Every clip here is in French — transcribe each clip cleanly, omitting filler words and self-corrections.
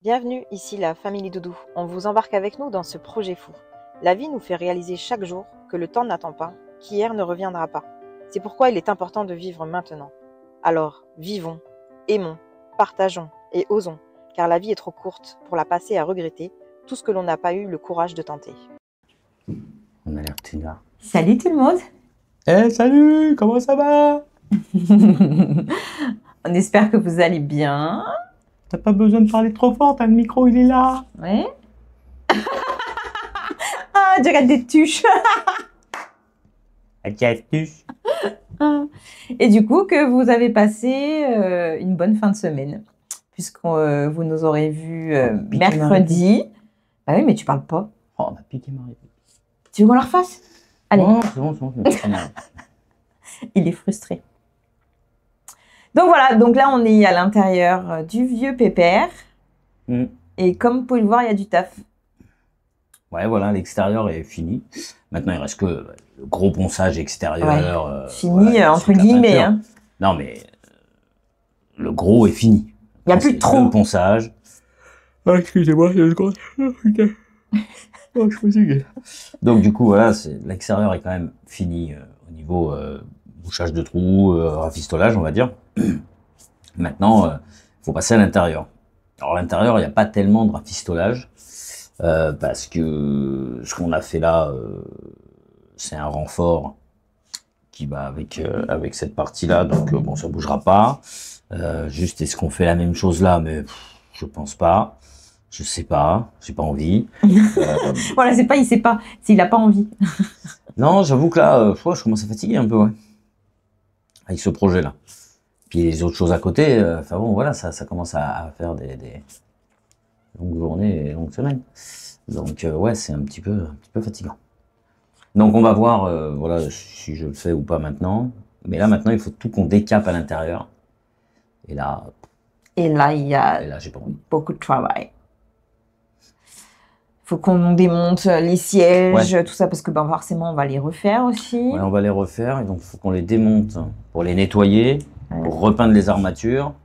Bienvenue, ici la famille Doudou. On vous embarque avec nous dans ce projet fou. La vie nous fait réaliser chaque jour que le temps n'attend pas, qu'hier ne reviendra pas. C'est pourquoi il est important de vivre maintenant. Alors, vivons, aimons, partageons et osons, car la vie est trop courte pour la passer à regretter tout ce que l'on n'a pas eu le courage de tenter. On a l'air ténard. Salut tout le monde. Salut, comment ça va? On espère que vous allez bien. T'as pas besoin de parler trop fort, t'as le micro, il est là. Ouais. Ah, tu regardes des tuches. Et du coup, que vous avez passé une bonne fin de semaine, puisque vous nous aurez vus mercredi. Ah oui, mais tu parles pas. Oh, on a piqué ma réponse. Tu veux qu'on la refasse? Allez. Oh, c'est bon, Il est frustré. Donc voilà, donc là on est à l'intérieur du vieux pépère. Et comme vous pouvez le voir, il y a du taf. Ouais, voilà, l'extérieur est fini. Maintenant, il reste que le gros ponçage extérieur. Ouais. Fini, entre guillemets. Hein. Non, mais le gros est fini. Il n'y a plus de trou. Le ponçage. Ah, excusez-moi, il y a une seconde. Oh, je suis fatigué. Donc, du coup, voilà, l'extérieur est quand même fini au niveau bouchage de trous, rafistolage, on va dire. Maintenant, il faut passer à l'intérieur. Alors, à l'intérieur, il n'y a pas tellement de rafistolage. Parce que ce qu'on a fait là, c'est un renfort qui va avec cette partie-là, donc bon, ça bougera pas. Juste, est-ce qu'on fait la même chose là? Mais je pense pas. Je sais pas. J'ai pas envie. Voilà, c'est pas, il sait pas s'il a pas envie. Non, j'avoue que là, je commence à fatiguer un peu, ouais. Avec ce projet-là. Puis les autres choses à côté, enfin bon, voilà, ça commence à faire des longues journées et longues semaines. Donc ouais, c'est un petit peu fatigant. Donc on va voir voilà, si je le fais ou pas maintenant. Mais là maintenant, il faut tout qu'on décape à l'intérieur. Et là il y a j'ai pas envie. Beaucoup de travail. Il faut qu'on démonte les sièges, ouais. Tout ça, parce que ben, forcément, on va les refaire aussi. Ouais, on va les refaire, et donc il faut qu'on les démonte pour les nettoyer, pour repeindre les armatures.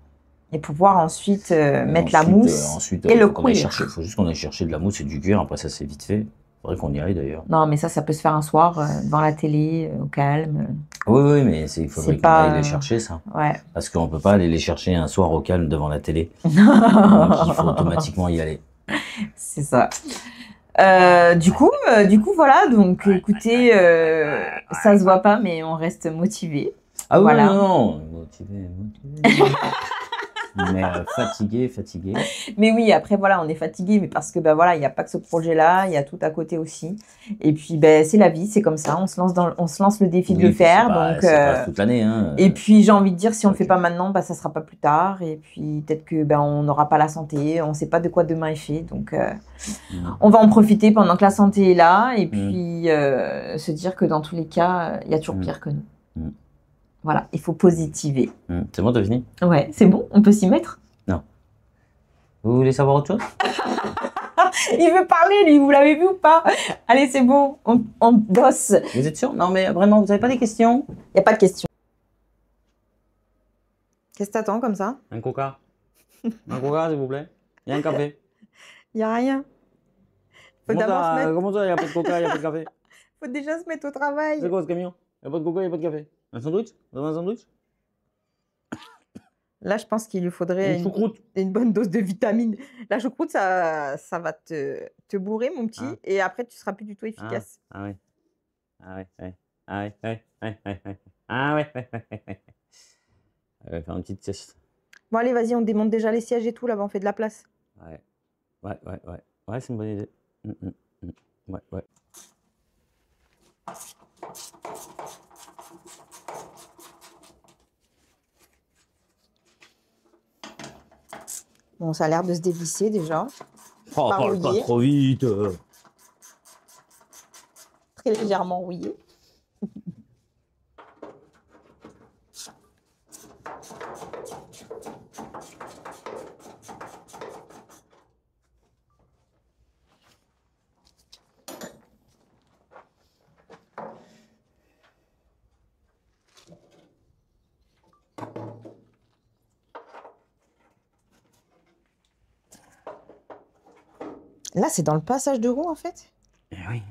Et pouvoir ensuite mettre la mousse et le cuir. Il faut juste qu'on aille chercher de la mousse et du cuir, après ça c'est vite fait. Il faudrait qu'on y aille d'ailleurs. Non, mais ça peut se faire un soir devant la télé, au calme. Oui, mais il faudrait qu'on aille les chercher ça. Ouais. Parce qu'on peut pas aller les chercher un soir au calme devant la télé. Donc il faut automatiquement y aller. C'est ça. Du coup, voilà. Donc, écoutez, ça se voit pas, mais on reste motivé. Ah voilà. oui, non, motivé. Mais fatigué. Mais oui, après voilà, on est fatigué, mais parce que ben voilà, il n'y a pas que ce projet-là, il y a tout à côté aussi. Et puis ben c'est la vie, c'est comme ça. On se lance le défi de le faire. Donc c'est pas toute l'année. Hein. Et puis j'ai envie de dire, si on le fait pas maintenant, ben ça sera pas plus tard. Et puis peut-être que ben on n'aura pas la santé, on sait pas de quoi demain est fait. Donc on va en profiter pendant que la santé est là, et puis se dire que dans tous les cas, il y a toujours pire que nous. Voilà, il faut positiver. C'est bon, t'as fini? Ouais, c'est bon, on peut s'y mettre? Non. Vous voulez savoir autre chose? Il veut parler, lui, vous l'avez vu ou pas? Allez, c'est bon, on bosse. Vous êtes sûr? Non, mais vraiment, vous n'avez pas des questions? Il n'y a pas de questions. Qu'est-ce que t'attends comme ça? Un coca. Un coca, s'il vous plaît. Il y a un café. Il n'y a rien. Faut d'abord se mettre... Comment ça, il n'y a pas de coca, il n'y a pas de café? Faut déjà se mettre au travail. C'est quoi ce camion? Il n'y a pas de coca, il n'y a pas de café. Un sandwich? Vous avez un sandwich? Là, je pense qu'il lui faudrait une bonne dose de vitamines. La choucroute, ça va te bourrer, mon petit, et après, tu seras plus du tout efficace. Ah ouais. On va faire une petite sieste. Bon, allez, vas-y, on démonte déjà les sièges et tout, là-bas, on fait de la place. Ouais, c'est une bonne idée. Ouais. Bon, ça a l'air de se dévisser déjà. Oh, parle pas trop vite. Très légèrement rouillé. Là, c'est dans le passage de roue, en fait. Eh oui.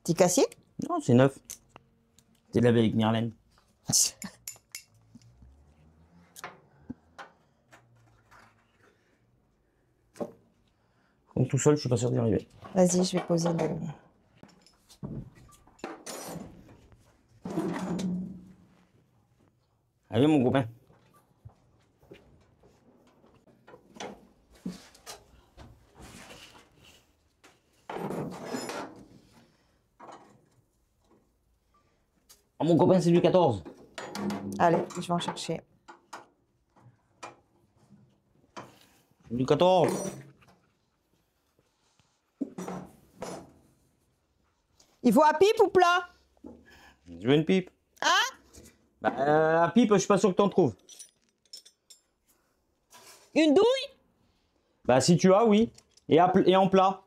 T'es cassé? Non, c'est neuf. C'est lavé avec Myrlène. Donc tout seul, je suis pas sûr d'y arriver. Vas-y, je vais poser le... Allez, mon copain. Oh, mon copain, c'est du 14. Allez, je vais en chercher. Du 14. Il faut à pipe ou plat? Je veux une pipe. Hein? Bah, à pipe, je suis pas sûr que t'en trouves. Une douille? Bah, si tu as, oui. Et en plat.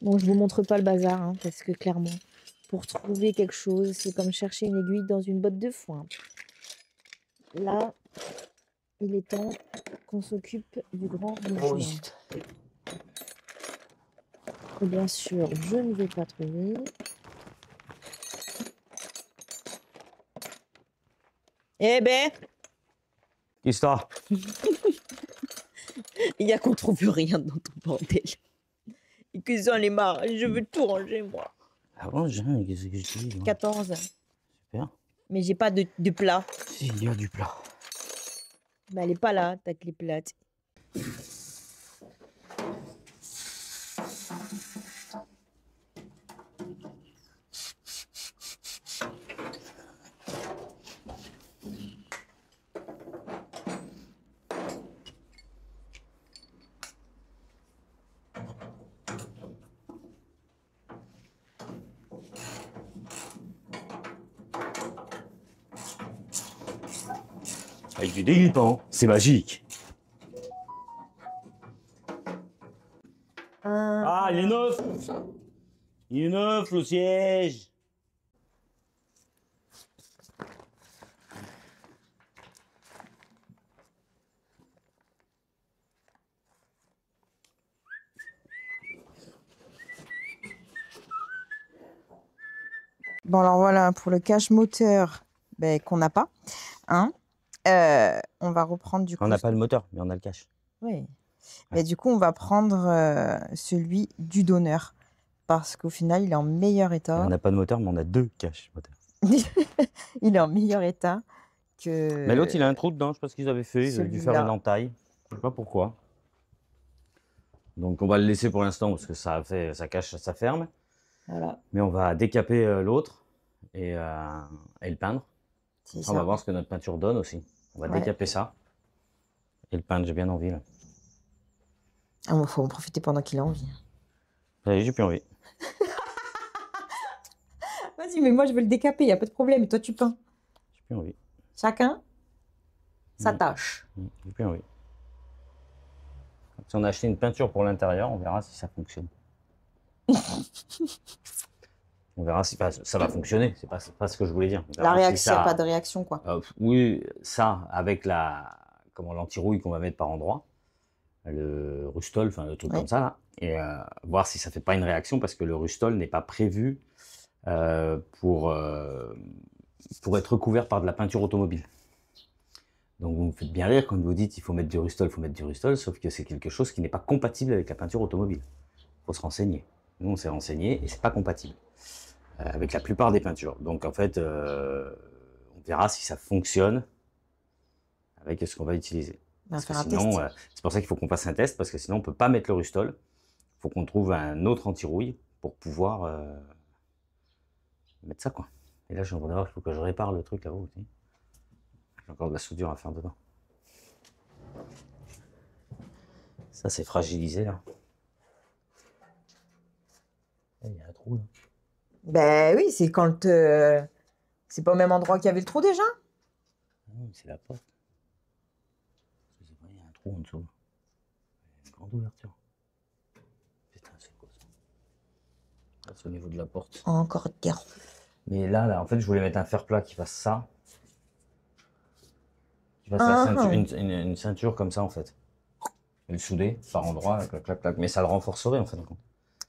Bon, je vous montre pas le bazar, hein, parce que clairement, pour trouver quelque chose, c'est comme chercher une aiguille dans une botte de foin. Là, il est temps qu'on s'occupe du grand rangement. Et bien sûr, je ne vais pas trouver. Eh ben, Qu'est-ce que t'as? il y a qu'on trouve rien dans ton bordel. Et que j'en ai marre, je veux tout ranger, moi. Ah bon, qu'est-ce que je dis? 14. Super. Mais j'ai pas de plat. Si, il y a du plat. Bah, elle est pas là, ta clé plate. Avec du déguisement, c'est magique. Ah, il est neuf. Il est neuf, le siège. Bon, alors voilà, pour le cache moteur ben, qu'on n'a pas, hein, on va reprendre du coup. On n'a pas le moteur, mais on a le cache. Oui. Mais du coup, on va prendre celui du donneur. Parce qu'au final, il est en meilleur état. On n'a pas de moteur, mais on a deux caches moteurs. Il est en meilleur état que. Mais l'autre, il a un trou dedans, je sais pas ce qu'ils avaient fait. Ils avaient dû faire celui-là. une entaille. Je sais pas pourquoi. Donc on va le laisser pour l'instant parce que ça cache, ça ferme. Voilà. Mais on va décaper l'autre et le peindre. C'est On ça. va voir ce que notre peinture donne aussi. On va Ouais. décaper ça et le peindre. J'ai bien envie là. Ah, bon, faut en profiter pendant qu'il a envie. Allez, j'ai plus envie. Vas-y, mais moi, je veux le décaper, il n'y a pas de problème. Et toi, tu peins. J'ai plus envie. Chacun sa tâche. J'ai plus envie. Si on a acheté une peinture pour l'intérieur, on verra si ça fonctionne. On verra si ça va fonctionner. C'est pas ce que je voulais dire. On verra La si réaction, ça- pas de réaction, quoi. Oui, ça, avec l'anti-rouille qu'on va mettre par endroit, le Rustol, enfin le truc Oui. comme ça, là, et voir si ça fait pas une réaction, parce que le Rustol n'est pas prévu pour être recouvert par de la peinture automobile. Donc vous me faites bien rire quand vous dites il faut mettre du Rustol, sauf que c'est quelque chose qui n'est pas compatible avec la peinture automobile. Il faut se renseigner. Nous, on s'est renseigné et c'est pas compatible avec la plupart des peintures. Donc en fait, on verra si ça fonctionne avec ce qu'on va utiliser. On va Parce que faire un sinon, test. c'est pour ça qu'il faut qu'on fasse un test, parce que sinon on peut pas mettre le Rustol. Il faut qu'on trouve un autre anti-rouille pour pouvoir mettre ça, quoi. Et là, je suis en train d'avoir, il faut que je répare le truc là-haut aussi. J'ai encore de la soudure à faire dedans. Ça, c'est fragilisé, là. Il y a un trou, là. Ben oui, c'est quand... C'est pas au même endroit qu'il y avait le trou déjà? Non, c'est la porte. Je sais pas, il y a un trou en dessous. Il y a une grande d'ouverture. Putain, c'est quoi ça? Là, c'est au niveau de la porte. Encore dire. Mais là, en fait, je voulais mettre un fer plat qui fasse ça. Qui fasse la ceinture, une ceinture comme ça, en fait. Et le souder par endroit, clac, clac, clac. Mais ça le renforcerait, en fait.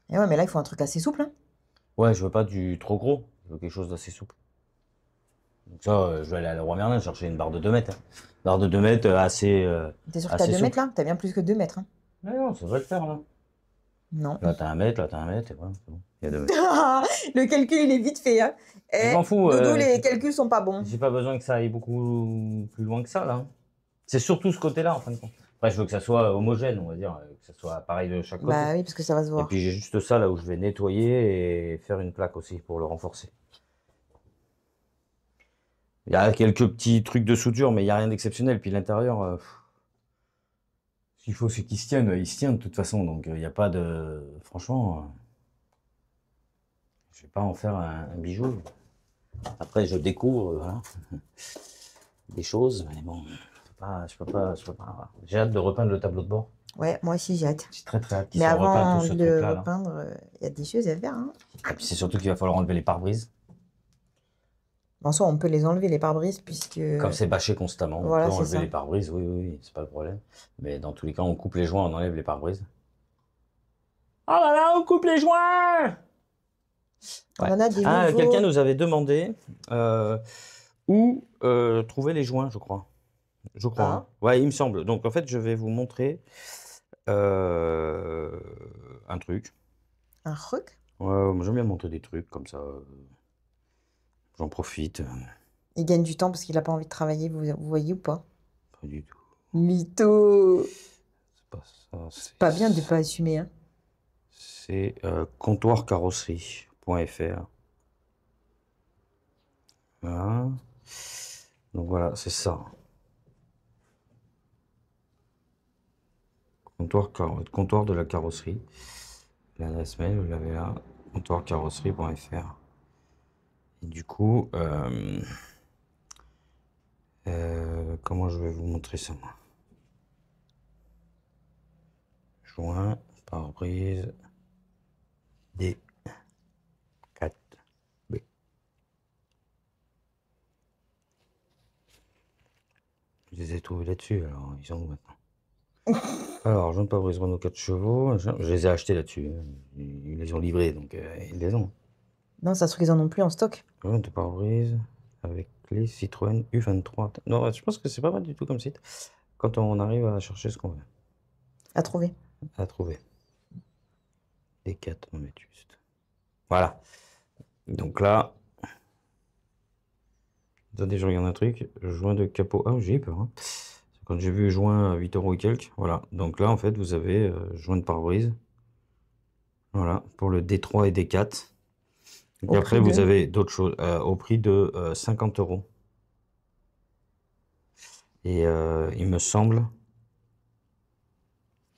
Et ouais, mais là, il faut un truc assez souple. Hein. Ouais, je veux pas du trop gros. Je veux quelque chose d'assez souple. Donc ça, je vais aller à Leroy Merlin chercher une barre de 2 mètres. Hein. Une barre de 2 mètres assez. T'es sûr que t'as 2 mètres là? T'as bien plus que 2 mètres. Hein. Mais non, ça va le faire là. Non. Là t'as 1 mètre, là t'as 1 mètre, et voilà, c'est bon. Il y a 2 mètres. Le calcul, il est vite fait. Hein. Je m'en fous. Doudou, les calculs sont pas bons. J'ai pas besoin que ça aille beaucoup plus loin que ça là. C'est surtout ce côté-là en fin de compte. Après, je veux que ça soit homogène, on va dire, que ça soit pareil de chaque côté. Bah oui, parce que ça va se voir. Et puis j'ai juste ça là où je vais nettoyer et faire une plaque aussi pour le renforcer. Il y a quelques petits trucs de soudure, mais il n'y a rien d'exceptionnel. Puis l'intérieur, ce qu'il faut, c'est qu'il se tienne. Il se tient de toute façon, donc il n'y a pas de... Franchement, je vais pas en faire un bijou. Après, je découvre voilà, des choses, mais bon, je peux pas. J'ai hâte de repeindre le tableau de bord. Ouais, moi aussi j'ai hâte. J'ai très hâte. Mais avant de repeindre, il y a des choses à faire. Hein. Et puis c'est surtout qu'il va falloir enlever les pare-brises. En soi, on peut les enlever les pare-brises puisque... Comme c'est bâché constamment, voilà, on peut enlever ça. les pare-brises, oui, c'est pas le problème. Mais dans tous les cas, on coupe les joints, on enlève les pare-brises. Oh là là, on coupe les joints! On en a des nouveaux... Quelqu'un nous avait demandé où trouver les joints, je crois. Hein. Ouais, il me semble. Donc en fait, je vais vous montrer un truc. Un truc? Ouais, moi j'aime bien montrer des trucs comme ça. J'en profite. Il gagne du temps parce qu'il a pas envie de travailler, vous voyez ou pas? Pas du tout. Mytho! C'est pas ça. C'est pas bien de pas assumer, hein. C'est comptoircarrosserie.fr. Voilà. Donc voilà, c'est ça. Comptoir de la carrosserie. L'adresse mail, vous l'avez là. comptoircarrosserie.fr. Et du coup, comment je vais vous montrer ça, moi? Joint, pare-brise, D4B. Je les ai trouvés là-dessus, alors ils sont où maintenant? Alors, joint de pare-brise Renault 4 chevaux, je les ai achetés là-dessus. Hein. Ils les ont livrés, donc ils les ont. Non, ça se trouve qu'ils en ont plus en stock. Joint de pare-brise avec clé Citroën U23. Non, je pense que c'est pas mal du tout comme site. Quand on arrive à chercher ce qu'on veut. À trouver. À trouver. D4, on met juste. Voilà. Donc là, attendez, je regarde un truc. Joint de capot. Ah, j'ai eu peur. Hein. Quand j'ai vu joint à 8 € et quelques. Voilà. Donc là, en fait, vous avez joint de pare-brise. Voilà. Pour le D3 et D4. Et après, vous avez d'autres choses. Au prix de 50 €. Et il me semble.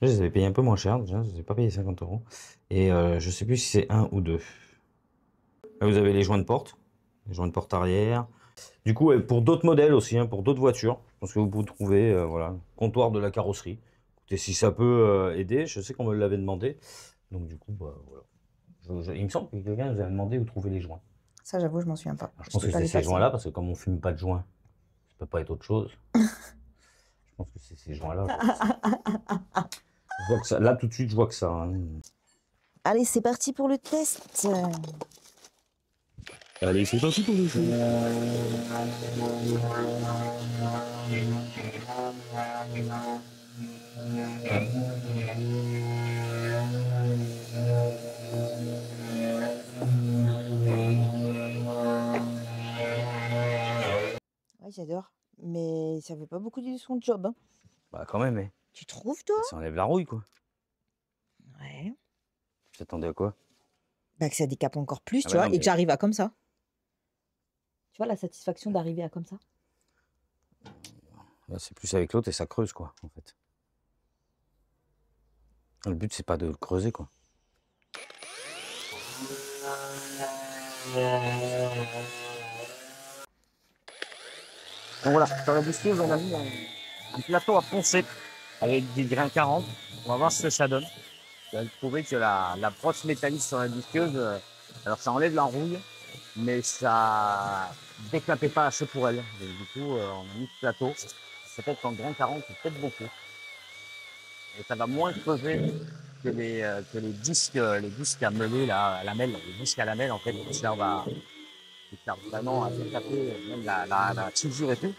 Je les avais payés un peu moins cher. Déjà, je ne les ai pas payé 50 €. Et je sais plus si c'est un ou deux. Là, vous avez les joints de porte. Les joints de porte arrière. Du coup, pour d'autres modèles aussi, hein, pour d'autres voitures, je pense que vous pouvez trouver, voilà, comptoir de la carrosserie. Écoutez, si ça peut aider, je sais qu'on me l'avait demandé. Donc du coup, bah, voilà. Il me semble que quelqu'un nous avait demandé où trouver les joints. Ça, j'avoue, je m'en souviens pas. Alors, je pense que c'est ces joints-là, parce que comme on fume pas de joints, ça peut pas être autre chose. Je pense que c'est ces joints-là. Je vois que ça, là, tout de suite, je vois que ça. Hein. Allez, c'est parti pour le test. Allez, c'est parti pour le jeu. Ouais, j'adore. Mais ça fait pas beaucoup de son job. Hein. Bah, quand même, mais. Tu trouves, toi? Ça enlève la rouille, quoi. Ouais. Tu t'attendais à quoi? Bah, que ça décape encore plus, tu bah vois, non, et que j'arrive à comme ça. Tu vois la satisfaction d'arriver à comme ça? Là, c'est plus avec l'autre et ça creuse, quoi, en fait. Le but, c'est pas de le creuser, quoi. Donc voilà, sur la boucheuse, on a mis un plateau à poncer avec des grains 40. On va voir ce que ça donne. J'ai trouvé que la brosse métallique sur la visqueuse, alors ça enlève l'enrouille, mais ça déclapait pas assez pour elle. Donc, du coup, on a mis ce plateau. Peut-être qu'en grand 40, c'est peut-être beaucoup. Et ça va moins peser que les disques à meuler, là, à lamelle, les disques à lamelle, en fait, qui servent vraiment à déclaper même la soudure et tout.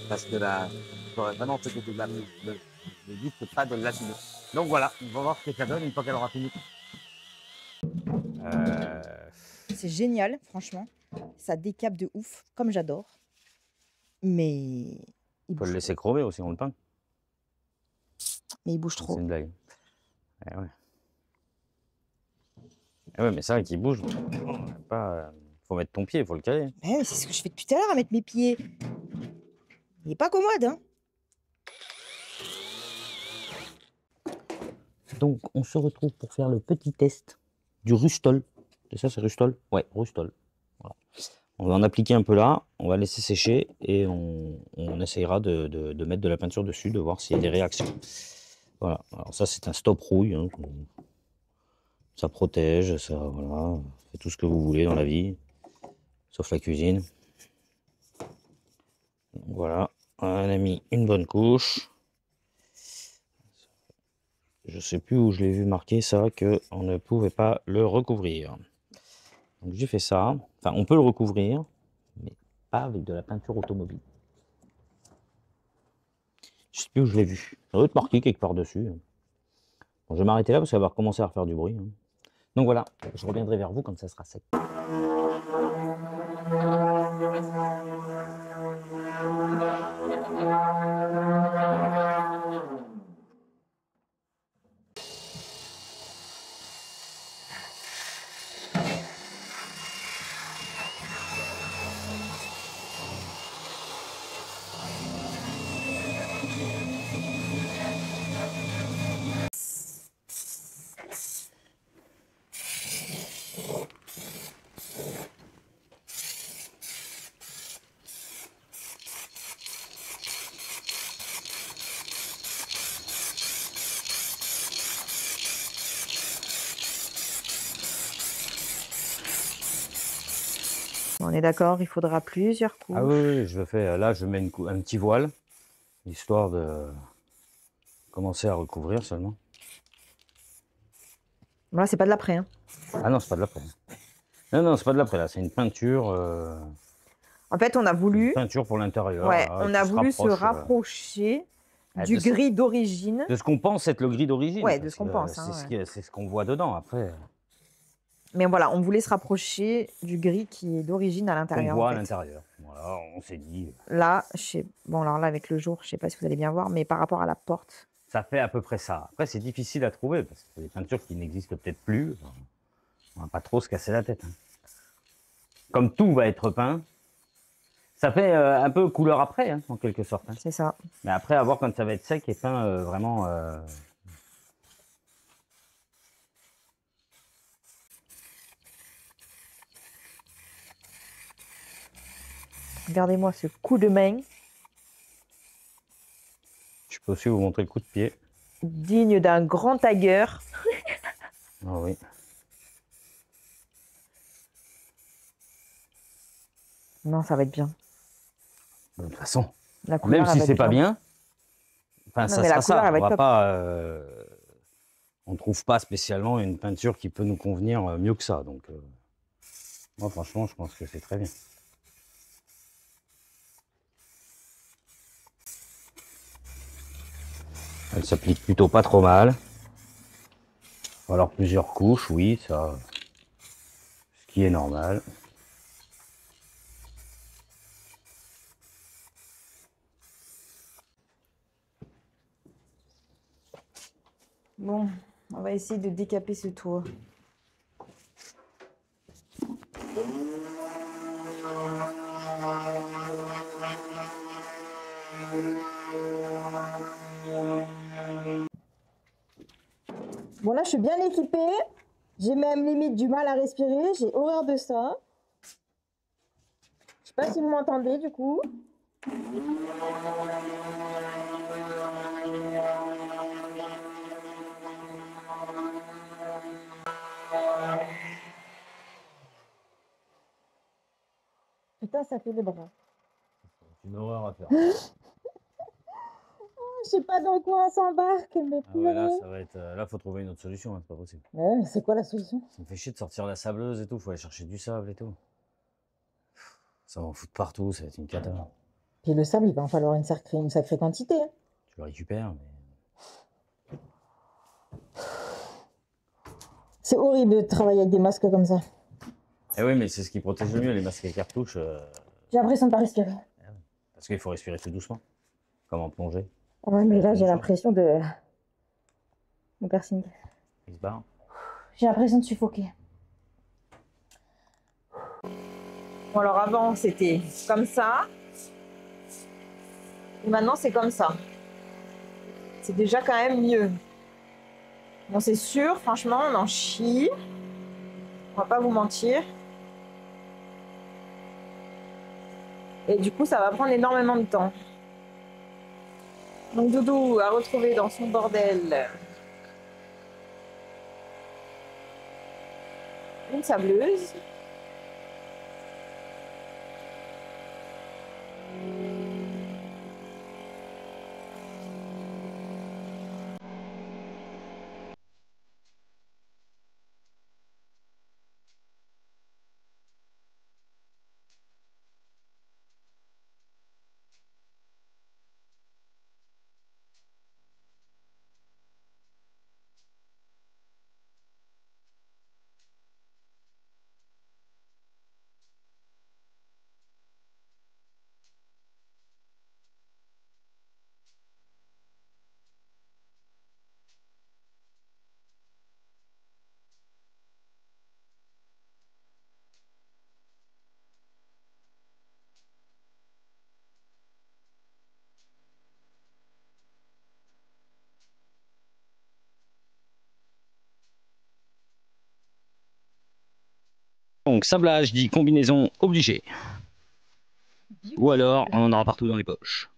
Parce que j'aurais vraiment fait de le disque, pas de latiner. Donc voilà, on va voir ce que ça donne une fois qu'elle aura fini. C'est génial, franchement. Ça décape de ouf, comme j'adore. Mais On peut le laisser chromer aussi, on le peint. Mais il bouge trop. C'est une blague. Eh ouais. Eh ouais, mais c'est vrai qu'il bouge. Faut mettre ton pied, il faut le caler. Mais c'est ce que je fais depuis tout à l'heure à mettre mes pieds. Il est pas commode, hein. Donc, on se retrouve pour faire le petit test du Rustol. C'est ça, c'est Rustol? Ouais, Rustol. Voilà. On va en appliquer un peu là, on va laisser sécher et on essayera de mettre de la peinture dessus, de voir s'il y a des réactions. Voilà, alors ça c'est un stop rouille. Hein. Ça protège, ça, voilà, fait tout ce que vous voulez dans la vie, sauf la cuisine. Donc, voilà, on a mis une bonne couche. Je sais plus où je l'ai vu marquer ça, qu'on ne pouvait pas le recouvrir. Donc j'ai fait ça. Enfin, on peut le recouvrir, mais pas avec de la peinture automobile. Je sais plus où je l'ai vu. Ça doit être marqué quelque part dessus. Bon, je vais m'arrêter là parce qu'elle va recommencer à refaire du bruit. Hein. Donc voilà, je reviendrai vers vous quand ça sera sec. On est d'accord, il faudra plusieurs couches. Ah oui, je le fais. Là, je mets un petit voile, histoire de commencer à recouvrir seulement. Là, c'est pas de l'après. Hein. Ah non, c'est pas de l'après. Non, non, c'est pas de l'après, là, c'est une peinture. En fait, on a voulu. Une peinture pour l'intérieur. Ouais, voilà, on a voulu se rapprocher du gris d'origine. De ce qu'on pense être le gris d'origine. Ouais, de ce qu'on pense. C'est ce qu'on voit dedans après. Mais voilà, on voulait se rapprocher du gris qui est d'origine à l'intérieur. On voit à l'intérieur. Voilà, on s'est dit. Là, bon, alors là, avec le jour, je sais pas si vous allez bien voir, mais par rapport à la porte. Ça fait à peu près ça. Après, c'est difficile à trouver parce que c'est des peintures qui n'existent peut-être plus. On va pas trop se casser la tête. Hein. Comme tout va être peint, ça fait un peu couleur après, hein, en quelque sorte. Hein. C'est ça. Mais après, à voir quand ça va être sec et peint vraiment. Regardez-moi ce coup de main. Je peux aussi vous montrer le coup de pied. Digne d'un grand tagueur. Ah oui. Non, ça va être bien. De toute façon, La couleur, même si c'est pas bien, enfin, ça sera ça. On va pas, on trouve pas spécialement une peinture qui peut nous convenir mieux que ça. Donc, moi, franchement, je pense que c'est très bien. Elle s'applique plutôt pas trop mal. Alors plusieurs couches, oui, ça, ce qui est normal. Bon, on va essayer de décaper ce toit. Bon, là, je suis bien équipée. J'ai même limite du mal à respirer. J'ai horreur de ça. Je sais pas si vous m'entendez, du coup. putain, ça fait les bras. C'est une horreur à faire. Je sais pas dans quoi on s'embarque, mais Ah ouais, là, ça va être. Là, faut trouver une autre solution, hein, c'est pas possible. Ouais, mais c'est quoi la solution? Ça me fait chier de sortir la sableuse et tout, faut aller chercher du sable et tout. Ça va en foutre partout, ça va être une cata. Puis le sable, il va en falloir une sacrée quantité. Hein. Tu le récupères, mais. C'est horrible de travailler avec des masques comme ça. Eh oui, mais c'est ce qui protège le mieux, les masques à cartouches. J'ai l'impression de pas respirer. Parce qu'il faut respirer tout doucement, comme en plongée. Ouais, mais là, j'ai l'impression de... Mon piercing. Il se barre. J'ai l'impression de suffoquer. Bon, alors avant, c'était comme ça. Et maintenant, c'est comme ça. C'est déjà quand même mieux. Bon, c'est sûr, franchement, on en chie. On va pas vous mentir. Et du coup, ça va prendre énormément de temps. Donc, Doudou a retrouvé dans son bordel une sableuse. Donc, sablage dit combinaison obligée. Ou alors, on en aura partout dans les poches.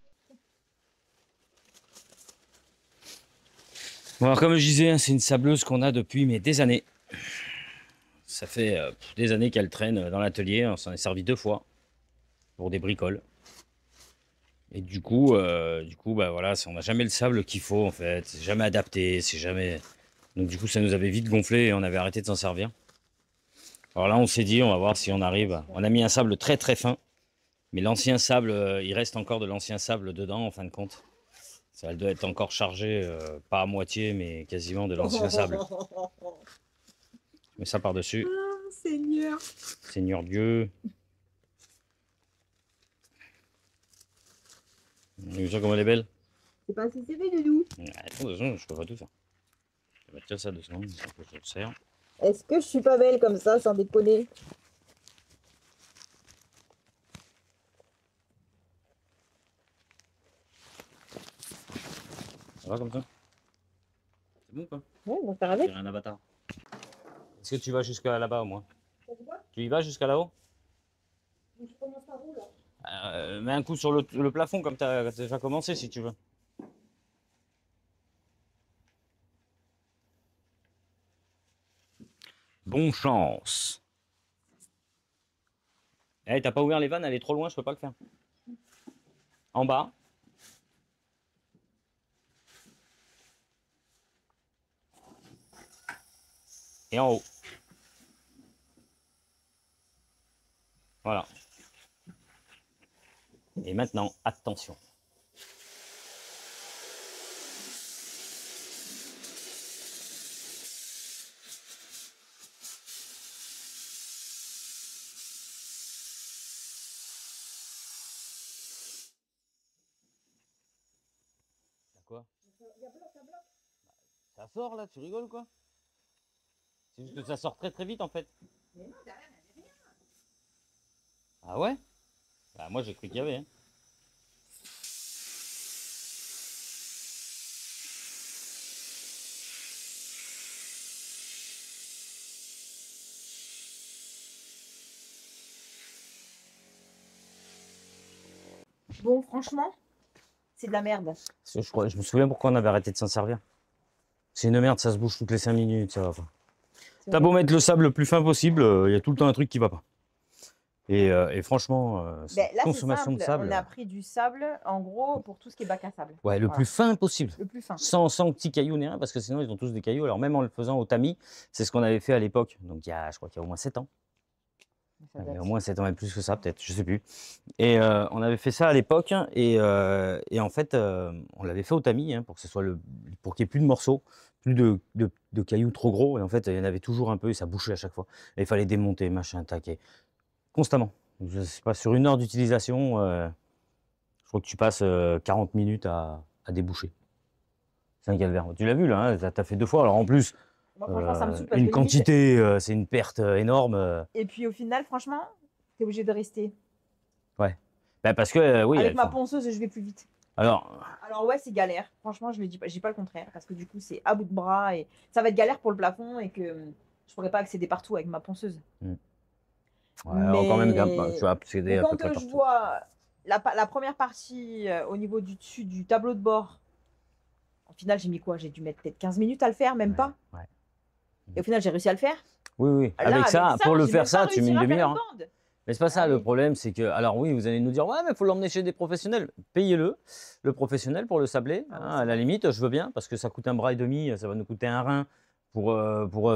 Bon, alors, comme je disais, hein, c'est une sableuse qu'on a depuis des années. Ça fait des années qu'elle traîne dans l'atelier. On s'en est servi 2 fois pour des bricoles. Et du coup, bah voilà, on n'a jamais le sable qu'il faut en fait. C'est jamais adapté, c'est jamais. Donc du coup, ça nous avait vite gonflé et on avait arrêté de s'en servir. Alors là, on s'est dit, on va voir si on arrive. On a mis un sable très très fin, mais l'ancien sable, il reste encore de l'ancien sable dedans en fin de compte. Ça, elle doit être encore chargée, pas à moitié, mais quasiment de l'ancien sable. Je mets ça par-dessus. Oh, Seigneur. Seigneur Dieu. Vous avez vu comme elle est belle? C'est pas assez serré, Doudou. Attention, je peux pas tout faire. Je vais mettre ça dessus, je le serre. Est-ce que je suis pas belle comme ça, sans déconner? Ça va comme ça? C'est bon quoi? Ouais, on va faire avec. Un avatar. Est-ce que tu vas jusqu'à là-bas au moins? Tu y vas jusqu'à là-haut? Je commence par où là? Mets un coup sur le plafond comme tu as déjà commencé si tu veux. Bonne chance. Eh, t'as pas ouvert les vannes, elle est trop loin, je peux pas le faire. En bas. Et en haut. Voilà. Et maintenant, attention. Quoi? Ça sort là, tu rigoles ou quoi? C'est juste que ça sort très très vite en fait. Mais non, derrière, il n'y avait rien. Ah ouais? Bah moi j'ai cru qu'il y avait. Hein. Bon, franchement, c'est de la merde. Je me souviens pourquoi on avait arrêté de s'en servir. C'est une merde, ça se bouge toutes les 5 minutes, ça va pas. T'as beau mettre le sable le plus fin possible, il y a tout le temps un truc qui va pas. Et franchement, Ben, cette là, c'est consommation de simple. sable, On a pris du sable, en gros, pour tout ce qui est bac à sable. ouais, le Voilà. plus fin possible. Le plus fin. Sans petits cailloux ni rien, parce que sinon ils ont tous des cailloux. Alors même en le faisant au tamis, c'est ce qu'on avait fait à l'époque. Donc je crois qu'il y a au moins 7 ans. Ça Il y doit a au être- moins 7 ans, même plus que ça peut-être, je sais plus. Et on avait fait ça à l'époque, et en fait, on l'avait fait au tamis, hein, pour que ce soit pour qu'il n'y ait plus de morceaux, plus de cailloux trop gros. Et en fait, il y en avait toujours un peu, et ça bouchait à chaque fois. Et il fallait démonter, machin, taquer, constamment. Je sais pas, sur 1 heure d'utilisation, je crois que tu passes 40 minutes à déboucher. C'est un calvaire. Tu l'as vu là, hein, t'as fait 2 fois. Alors en plus, Moi, franchement, ça me saoule parce une que limite- quantité, c'est une perte énorme. Et puis au final, franchement, t'es obligé de rester. Bah, parce que oui. Avec ma ponceuse, je vais plus vite. Alors, Alors ouais, c'est galère. Franchement, je le dis pas, je dis pas le contraire parce que du coup, c'est à bout de bras et ça va être galère pour le plafond et que je pourrais pas accéder partout avec ma ponceuse. ouais, Mais- quand même, tu vas accéder Et à peu quand près je partout. vois la première partie au niveau du dessus du tableau de bord, au final, j'ai mis quoi? J'ai dû mettre peut-être 15 minutes à le faire, même pas. Ouais. Et au final, j'ai réussi à le faire. Oui, oui. Là, Avec ça, pour le j'ai faire même ça, pas tu réussi mets une à faire demi-heure. Hein. bande. Mais c'est pas ça Ah le oui. problème, c'est que, alors oui, vous allez nous dire, ouais, mais faut l'emmener chez des professionnels. Payez-le, le professionnel pour le sabler. Ah, Hein, ouais, à c'est la vrai. limite, je veux bien, parce que ça coûte 1,5 bras, ça va nous coûter un rein pour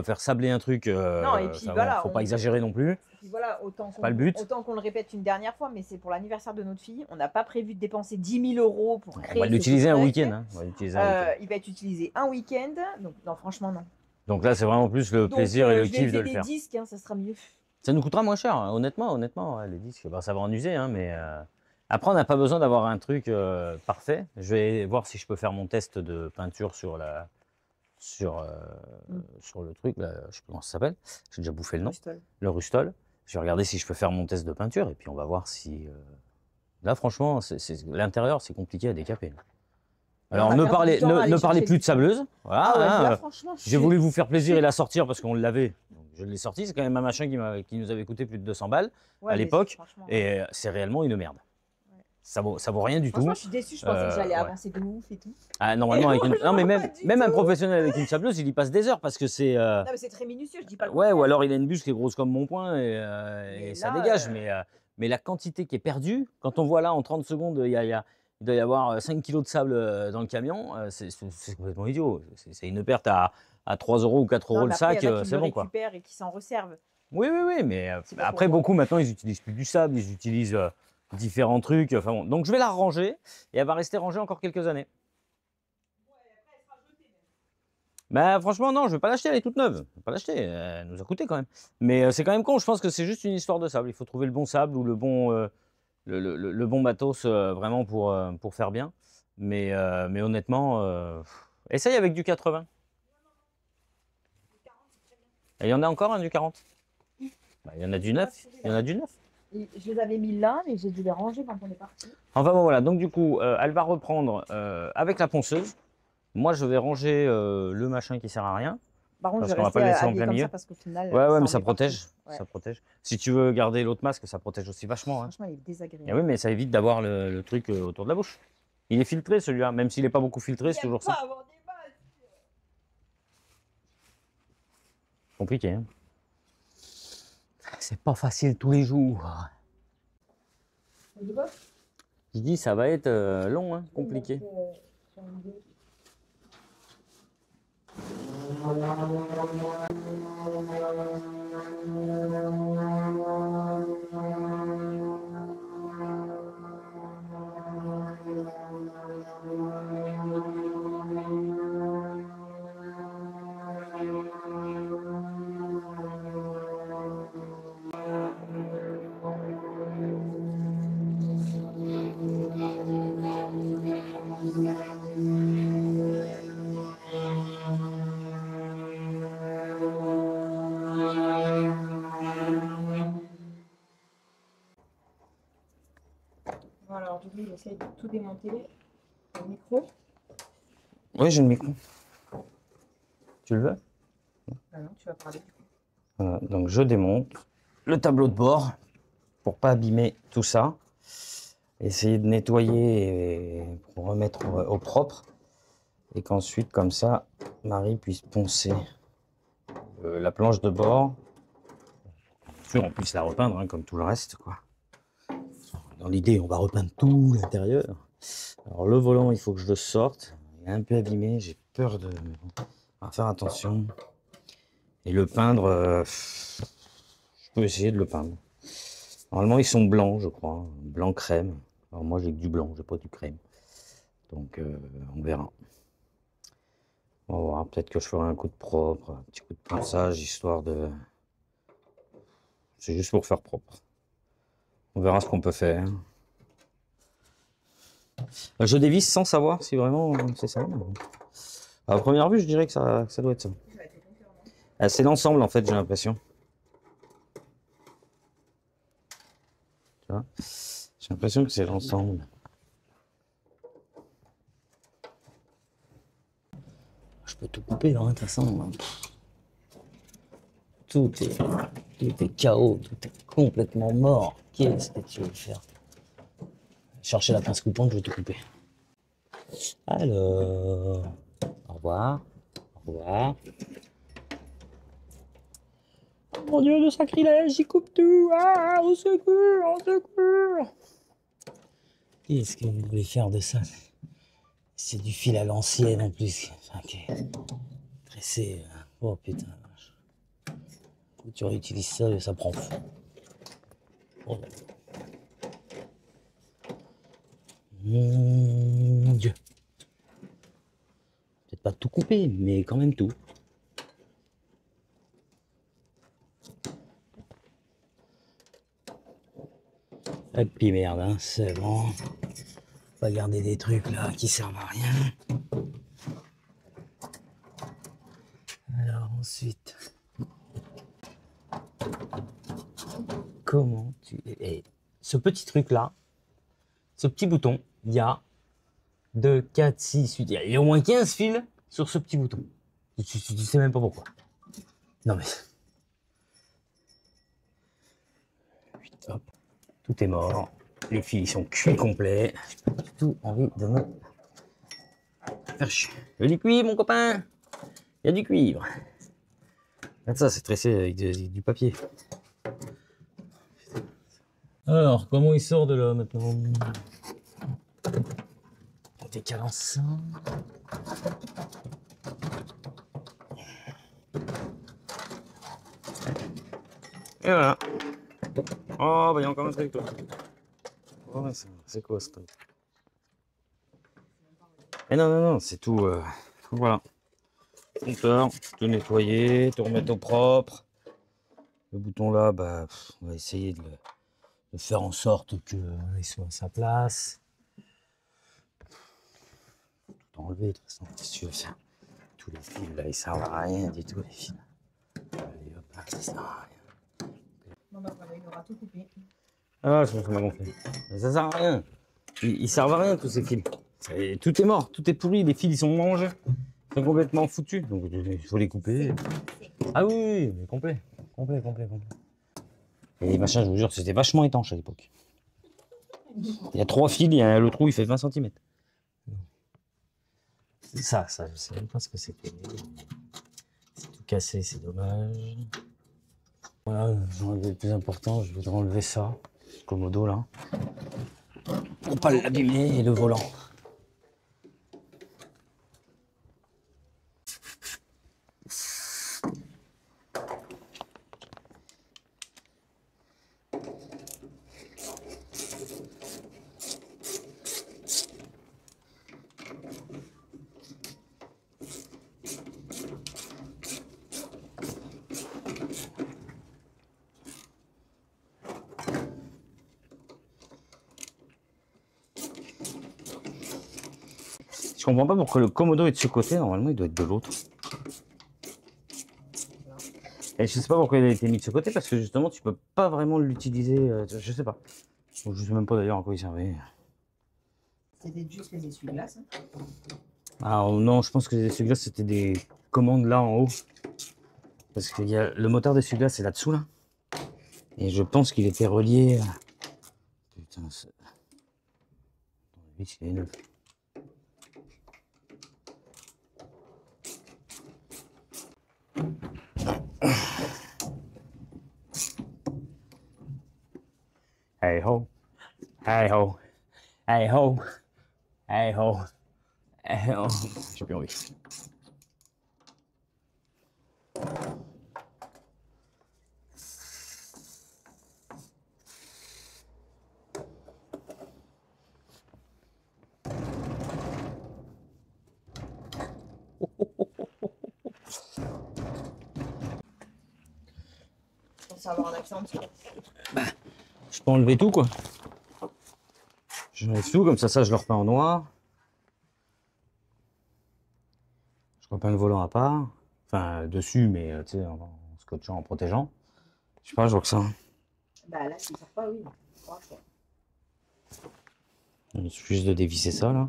faire sabler un truc. Non, et puis ça va, voilà, faut pas exagérer non plus. Et puis voilà, pas le but. autant qu'on le répète une dernière fois, mais c'est pour l'anniversaire de notre fille. On n'a pas prévu de dépenser 10 000 euros pour créer. On va ce l'utiliser un fauteuil. week-end. Hein. On va l'utiliser un week-end. Il va être utilisé un week-end. Donc, non, franchement, non. Donc là, c'est vraiment plus le Donc, plaisir et le je vais kiff de lever le des faire. disques, hein, ça sera mieux. Ça nous coûtera moins cher, hein, honnêtement, ouais, les disques, bah, ça va en user, hein, mais après, on n'a pas besoin d'avoir un truc parfait. Je vais voir si je peux faire mon test de peinture sur le truc, là, je sais plus comment ça s'appelle, j'ai déjà bouffé le nom, le Rustol. Je vais regarder si je peux faire mon test de peinture, et puis on va voir si... Là, franchement, l'intérieur, c'est compliqué à décaper. Alors, on ne va perdre parlez, du temps à aller ne parlez chercher plus le de sableuse. Voilà, Ah ouais, hein, là, franchement, j'ai voulu vous faire plaisir et la sortir parce qu'on l'avait. Donc, je l'ai sorti. C'est quand même un machin qui nous avait coûté plus de 200 balles Ouais, à mais l'époque. franchement, Et c'est réellement une merde. Ouais. Ça vaut rien du tout. franchement, je suis déçue. Je pensais que j'allais ouais. avancer de ouf et tout. Ah, normalement, avec une... Non, mais Pas même, du même un tout. professionnel avec une sableuse, il y passe des heures parce que c'est. Non, mais c'est très minutieux, je dis pas le Ouais, contraire. ou alors il a une bûche qui est grosse comme mon poing et Mais ça là, dégage. Mais la quantité qui est perdue, quand on voit là en 30 secondes, il doit y avoir 5 kilos de sable dans le camion, c'est complètement idiot. C'est une perte à 3 euros ou 4 euros Non, le mais après, sac, il y en a qui c'est le bon quoi. récupèrent et qui s'en resservent. Oui, mais C'est pas après pour moi. beaucoup maintenant ils utilisent plus du sable, ils utilisent différents trucs. Enfin bon, donc je vais la ranger et elle va rester rangée encore quelques années. Bah franchement non, je vais pas l'acheter, elle est toute neuve. Je vais pas l'acheter, elle nous a coûté quand même. Mais c'est quand même con, je pense que c'est juste une histoire de sable. Il faut trouver le bon sable ou le bon le bon matos vraiment pour faire bien. Mais honnêtement, essaye avec du 80. Et il y en a encore un du 40. Bah, il y en a du 9. Il y en a du 9. Et je les avais mis là, mais j'ai dû les ranger quand on est parti. Enfin bon voilà, donc du coup, elle va reprendre avec la ponceuse. Moi je vais ranger le machin qui sert à rien. Par contre, Parce je qu'on vais va pas rester le laisser en habillée plein comme milieu. ça parce qu'au final, Ouais, mais en ça est protège. partout. Ouais. Ça protège. Si tu veux garder l'autre masque, ça protège aussi vachement. Hein. Franchement, il est Et désagréable. oui, mais ça évite d'avoir le truc autour de la bouche. Il est filtré celui-là, même s'il n'est pas beaucoup filtré, c'est toujours ça. avoir des balles. Compliqué. Hein. C'est pas facile tous les jours. Je dis, ça va être long, hein, compliqué. Voilà, alors du coup, j'essaye de tout démonter. Le micro. Oui, j'ai le micro. Tu le veux? Ah non, tu vas parler du coup. Voilà, donc je démonte le tableau de bord pour pas abîmer tout ça. Essayer de nettoyer et pour remettre au propre. Et qu'ensuite, comme ça, Marie puisse poncer la planche de bord. sûr, on puisse la repeindre, hein, comme tout le reste, quoi. Dans l'idée, on va repeindre tout l'intérieur. Alors le volant, il faut que je le sorte. Il est un peu abîmé, j'ai peur de... On va faire attention. Et le peindre, je peux essayer de le peindre. Normalement, ils sont blancs, je crois. Blanc crème. Alors moi, j'ai que du blanc, j'ai pas du crème. Donc, on verra. On va voir. Peut-être que je ferai un coup de propre, un petit coup de pinçage, histoire de... C'est juste pour faire propre. On verra ce qu'on peut faire. Je dévisse sans savoir si vraiment c'est ça. À première vue, je dirais que ça doit être ça. C'est l'ensemble, en fait, j'ai l'impression. Tu vois, j'ai l'impression que c'est l'ensemble. Je peux tout couper, hein, de toute façon. Tout est chaos, tout est complètement mort. Qu'est-ce que tu veux faire? Chercher la pince coupante, je vais tout couper. Alors, au revoir. Au revoir. Oh mon Dieu, le sacrilège, il coupe tout. Ah, au secours, au secours. Qu'est-ce que vous voulez faire de ça? C'est du fil à l'ancienne en plus. Enfin, okay. Tressé. Oh putain. Tu réutilises ça et ça prend fou. Oh. Mon Dieu. Peut-être pas tout couper, mais quand même tout. Et puis merde, hein, c'est bon. Pas garder des trucs là qui servent à rien. Alors ensuite, comment tu... Et ce petit truc là, ce petit bouton, il y a 2, 4, 6, 8, il y a au moins 15 fils sur ce petit bouton. Tu sais même pas pourquoi. Non mais... 8, hop. Tout est mort. Les fils ils sont cuits complets. J'ai pas du tout envie de me faire chier. Il y a du cuivre, mon copain. Il y a du cuivre. Regarde ça, c'est tressé avec du papier. Alors, comment il sort de là maintenant? On décale ça. Et voilà. Oh, bah il y a encore un truc toi. Oh, c'est quoi ce truc? Et non, c'est tout. Voilà. Compteur, tout nettoyer, tout remettre au propre. Le bouton là, bah, on va essayer de faire en sorte qu'il soit à sa place. Tout enlever, de toute façon, qu'est-ce que tu veux faire? Tous les fils là, ils servent à rien du tout, les fils. Allez, hop, là, ça sert à rien. Bon bah voilà, il aura tout coupé. Ah, ça m'a gonflé. Ça sert à rien. Ils servent à rien, tous ces fils. Tout est mort, tout est pourri, les fils ils sont mangés. Ils sont complètement foutus, donc il faut les couper. Ah oui, mais complet. Complet. Et les machins, je vous jure, c'était vachement étanche à l'époque. Il y a 3 fils, le trou il fait 20 cm. Ça, je sais même pas ce que c'était. C'est tout cassé, c'est dommage. Voilà, j'enlève le plus important, je voudrais enlever ça, ce commodo là, pour pas l'abîmer, et le volant. Je comprends pas pourquoi le commodo est de ce côté, normalement il doit être de l'autre. Et je sais pas pourquoi il a été mis de ce côté, parce que justement tu peux pas vraiment l'utiliser, je sais pas. Je sais même pas d'ailleurs à quoi il servait. C'était juste les essuie-glaces. Hein. Alors non, je pense que les essuie-glaces c'était des commandes là en haut. Parce que le moteur d'essuie-glace est là-dessous là. Et je pense qu'il était relié à... Putain, c'est... Il est neuf. Hey ho, hey ho, hey ho, hey ho, hey ho. J'ai plus envie. Sans avoir un accent en dessous. Je peux enlever tout quoi. J'enlève tout, comme ça je le repeins en noir. Je repeins le volant à part. Enfin, dessus, mais tu sais, en scotchant, en protégeant. Je sais pas, je vois que ça. Bah là, s'il sort pas, oui. Franchement. Il suffit juste de dévisser ça là.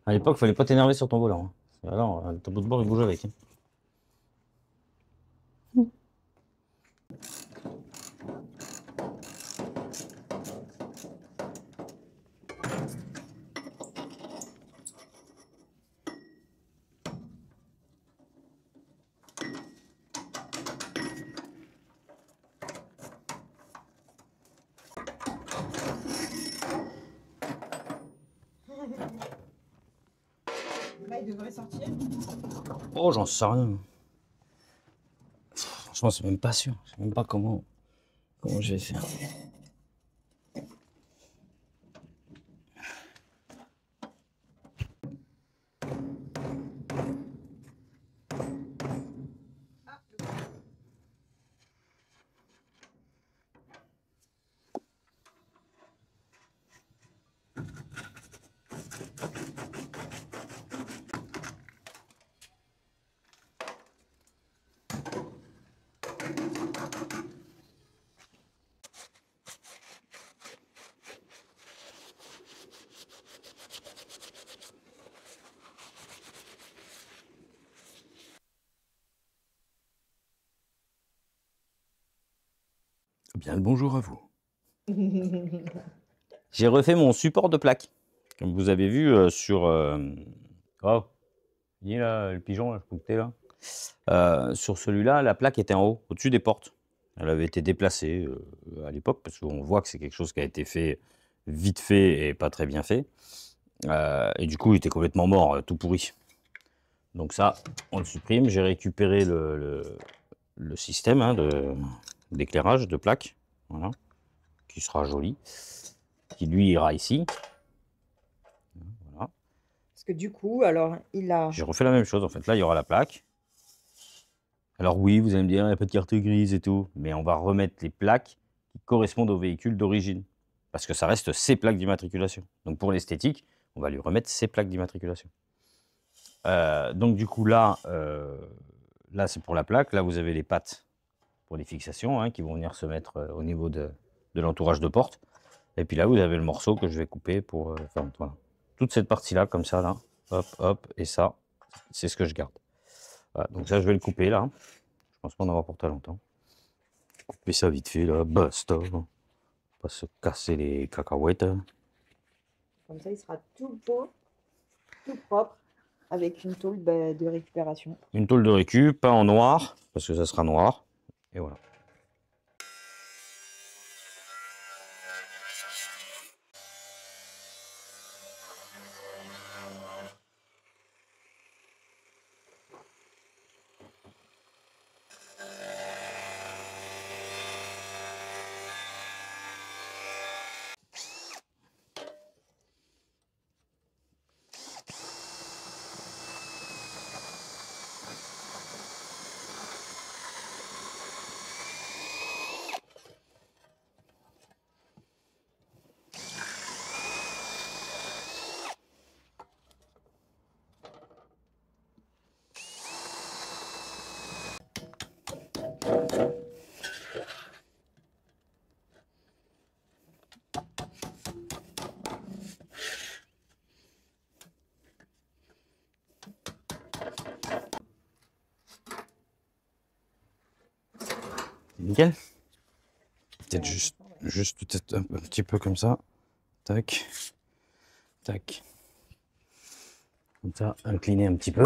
À l'époque, fallait pas t'énerver sur ton volant. Hein. Alors, le tableau de bord il bouge avec. Hein. Là, il devrait sortir. Oh, j'en sais rien. Franchement, c'est même pas sûr. Je sais même pas comment je vais faire. Bien le bonjour à vous. J'ai refait mon support de plaque. Comme vous avez vu sur... Oh, il est là, le pigeon, là, je peux là. Sur celui-là, la plaque était en haut, au-dessus des portes. Elle avait été déplacée à l'époque, parce qu'on voit que c'est quelque chose qui a été fait vite fait et pas très bien fait. Et du coup, il était complètement mort, tout pourri. Donc ça, on le supprime. J'ai récupéré le système hein, d'éclairage de plaque, voilà, qui sera joli, qui lui ira ici. Voilà. Parce que du coup, alors, il a... J'ai refait la même chose, en fait. Là, il y aura la plaque. Alors oui, vous allez me dire, il n'y a pas de carte grise et tout, mais on va remettre les plaques qui correspondent au véhicule d'origine. Parce que ça reste ses plaques d'immatriculation. Donc pour l'esthétique, on va lui remettre ses plaques d'immatriculation. Donc du coup là, là c'est pour la plaque. Là vous avez les pattes pour les fixations hein, qui vont venir se mettre au niveau de l'entourage de porte. Et puis là vous avez le morceau que je vais couper pour enfin, voilà. Toute cette partie là comme ça là, hop hop, et ça c'est ce que je garde. Voilà, donc ça je vais le couper là. Je pense pas en avoir pour très longtemps. Couper ça vite fait là, basta. Pas se casser les cacahuètes. Comme ça, il sera tout beau, tout propre, avec une tôle de récupération. Une tôle de récup, pas en noir, parce que ça sera noir. Et voilà. Nickel. Peut-être juste peut-être un petit peu comme ça. Tac. Tac. Comme ça, incliner un petit peu.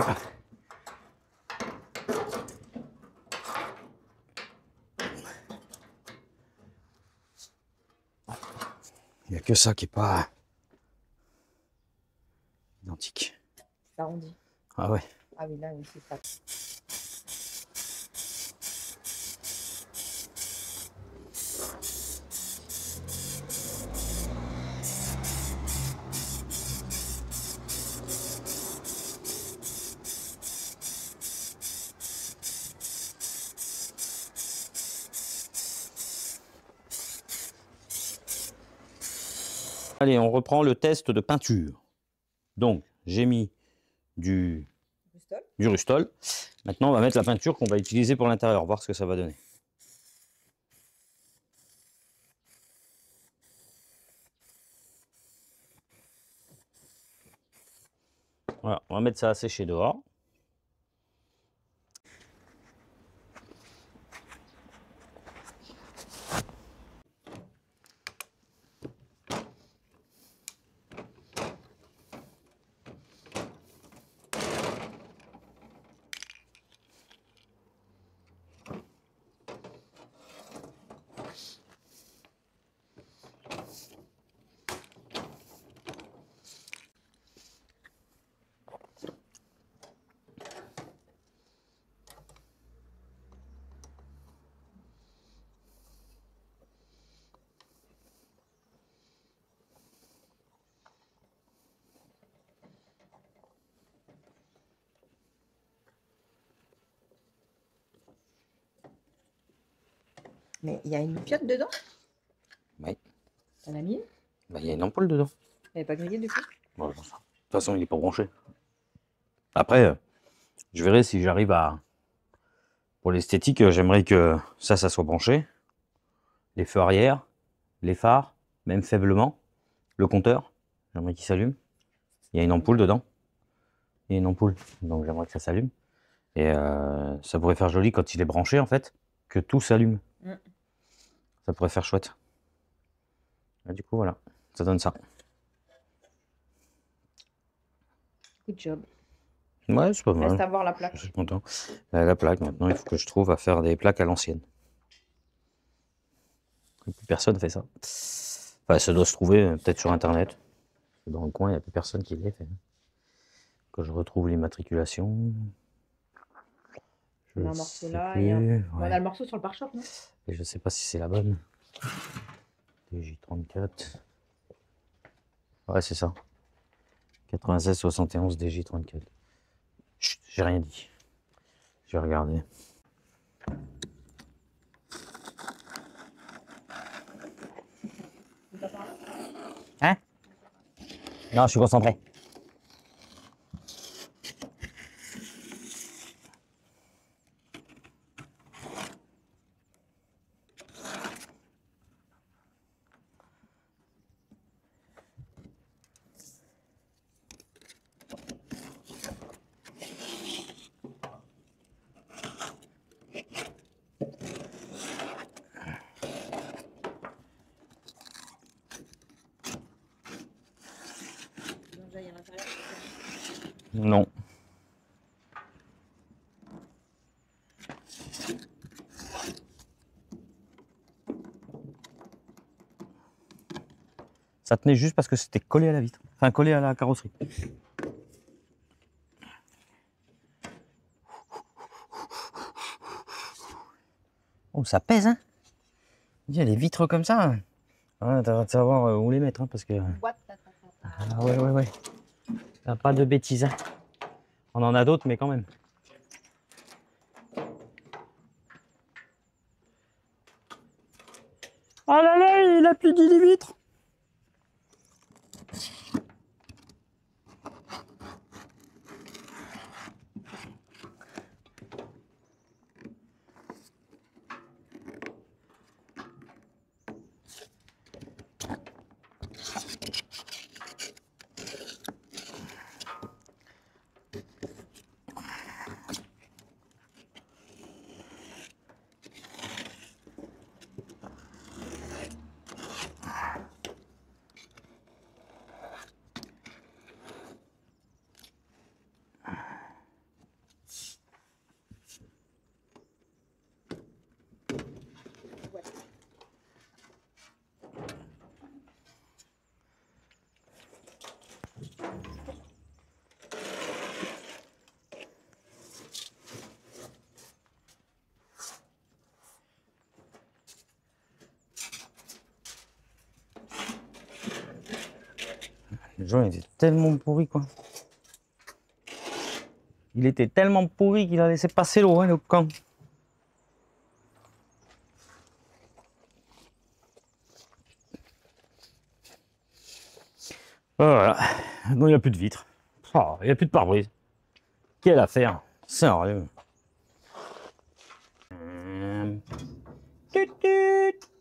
Il n'y a que ça qui est pas identique. C'est arrondi. Ah ouais. Ah oui, là, oui, c'est ça. Allez, on reprend le test de peinture. Donc, j'ai mis du Rustol. Maintenant, on va mettre la peinture qu'on va utiliser pour l'intérieur, voir ce que ça va donner. Voilà, on va mettre ça à sécher dehors. Mais il y a une piote dedans? Oui. T'en as mis? Bah, il y a une ampoule dedans. Elle n'est pas grillée du coup? Bon, de toute façon, il n'est pas branché. Après, je verrai si j'arrive à... Pour l'esthétique, j'aimerais que ça soit branché. Les feux arrière, les phares, même faiblement. Le compteur, j'aimerais qu'il s'allume. Il y a une ampoule dedans. Il y a une ampoule, donc j'aimerais que ça s'allume. Et ça pourrait faire joli quand il est branché, en fait, que tout s'allume. Ça pourrait faire chouette. Et du coup, voilà, ça donne ça. Good job. Ouais, c'est pas mal. Reste à voir la plaque. Je suis content. La plaque, maintenant, il faut que je trouve à faire des plaques à l'ancienne. Plus personne fait ça. Enfin, ça doit se trouver peut-être sur Internet. Dans le coin, il n'y a plus personne qui les fait. Quand je retrouve l'immatriculation... On a un morceau là, et on a le morceau sur le pare-choc, non? Et je sais pas si c'est la bonne. DJ34. Ouais, c'est ça. 96 71 DJ34. Chut, j'ai rien dit. Je vais regarder. Hein? Non, je suis concentré. Non. Ça tenait juste parce que c'était collé à la vitre. Enfin, collé à la carrosserie. Oh, ça pèse, hein? Il y a les vitres comme ça. Ah, t'as de savoir où les mettre, hein, parce que... Ah, ouais. Pas de bêtises, hein. On en a d'autres, mais quand même. Oh là là, il a plus 10 vitres. Le joint était tellement pourri, quoi. Il était tellement pourri qu'il a laissé passer l'eau, hein, le camp. Voilà. Non, il n'y a plus de vitres. Oh, il n'y a plus de pare-brise. Quelle affaire. Sérieux. Tut, tut.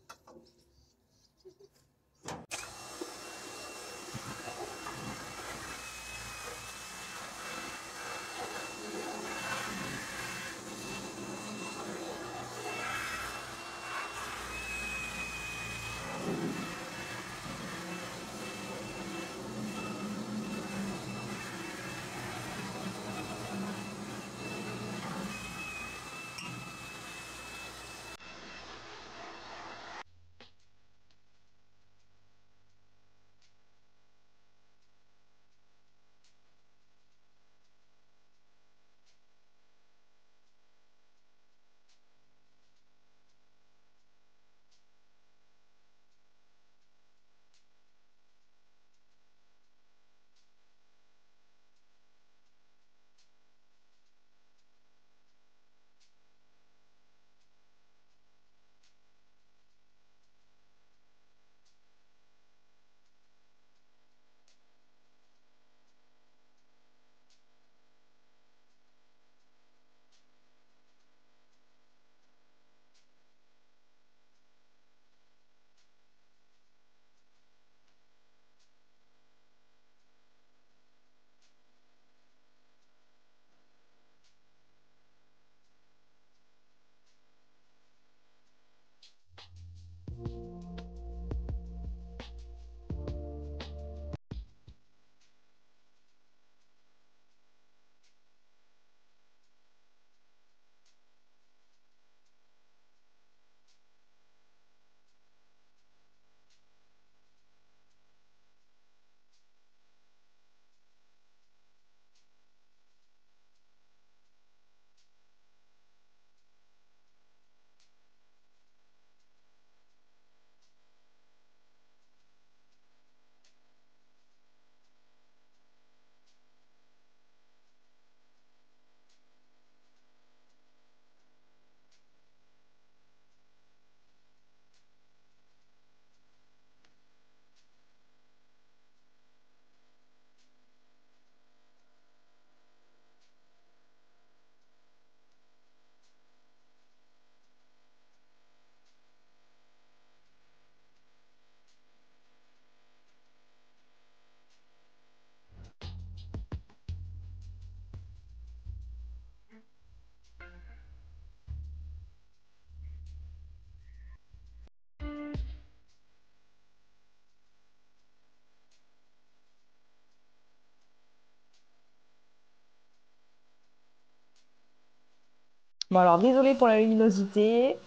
Bon alors désolée pour la luminosité.